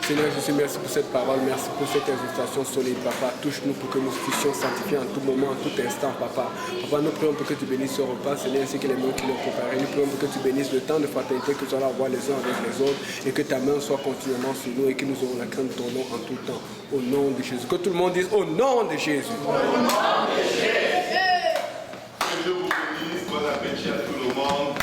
Seigneur Jésus, merci pour cette parole, merci pour cette exhortation solide, Papa. Touche-nous pour que nous puissions sanctifier en tout moment, en tout instant, Papa. Papa, nous prions pour que tu bénisses ce repas, Seigneur, ainsi que les mots qui l'ont préparé. Nous prions pour que tu bénisses le temps de fraternité que nous allons avoir les uns avec les autres et que ta main soit continuellement sur nous et que nous aurons la crainte de ton nom en tout temps. Au nom de Jésus. Que tout le monde dise au nom de Jésus. Au nom de Jésus. Que Dieu vous bénisse. Bon appétit à tout le monde.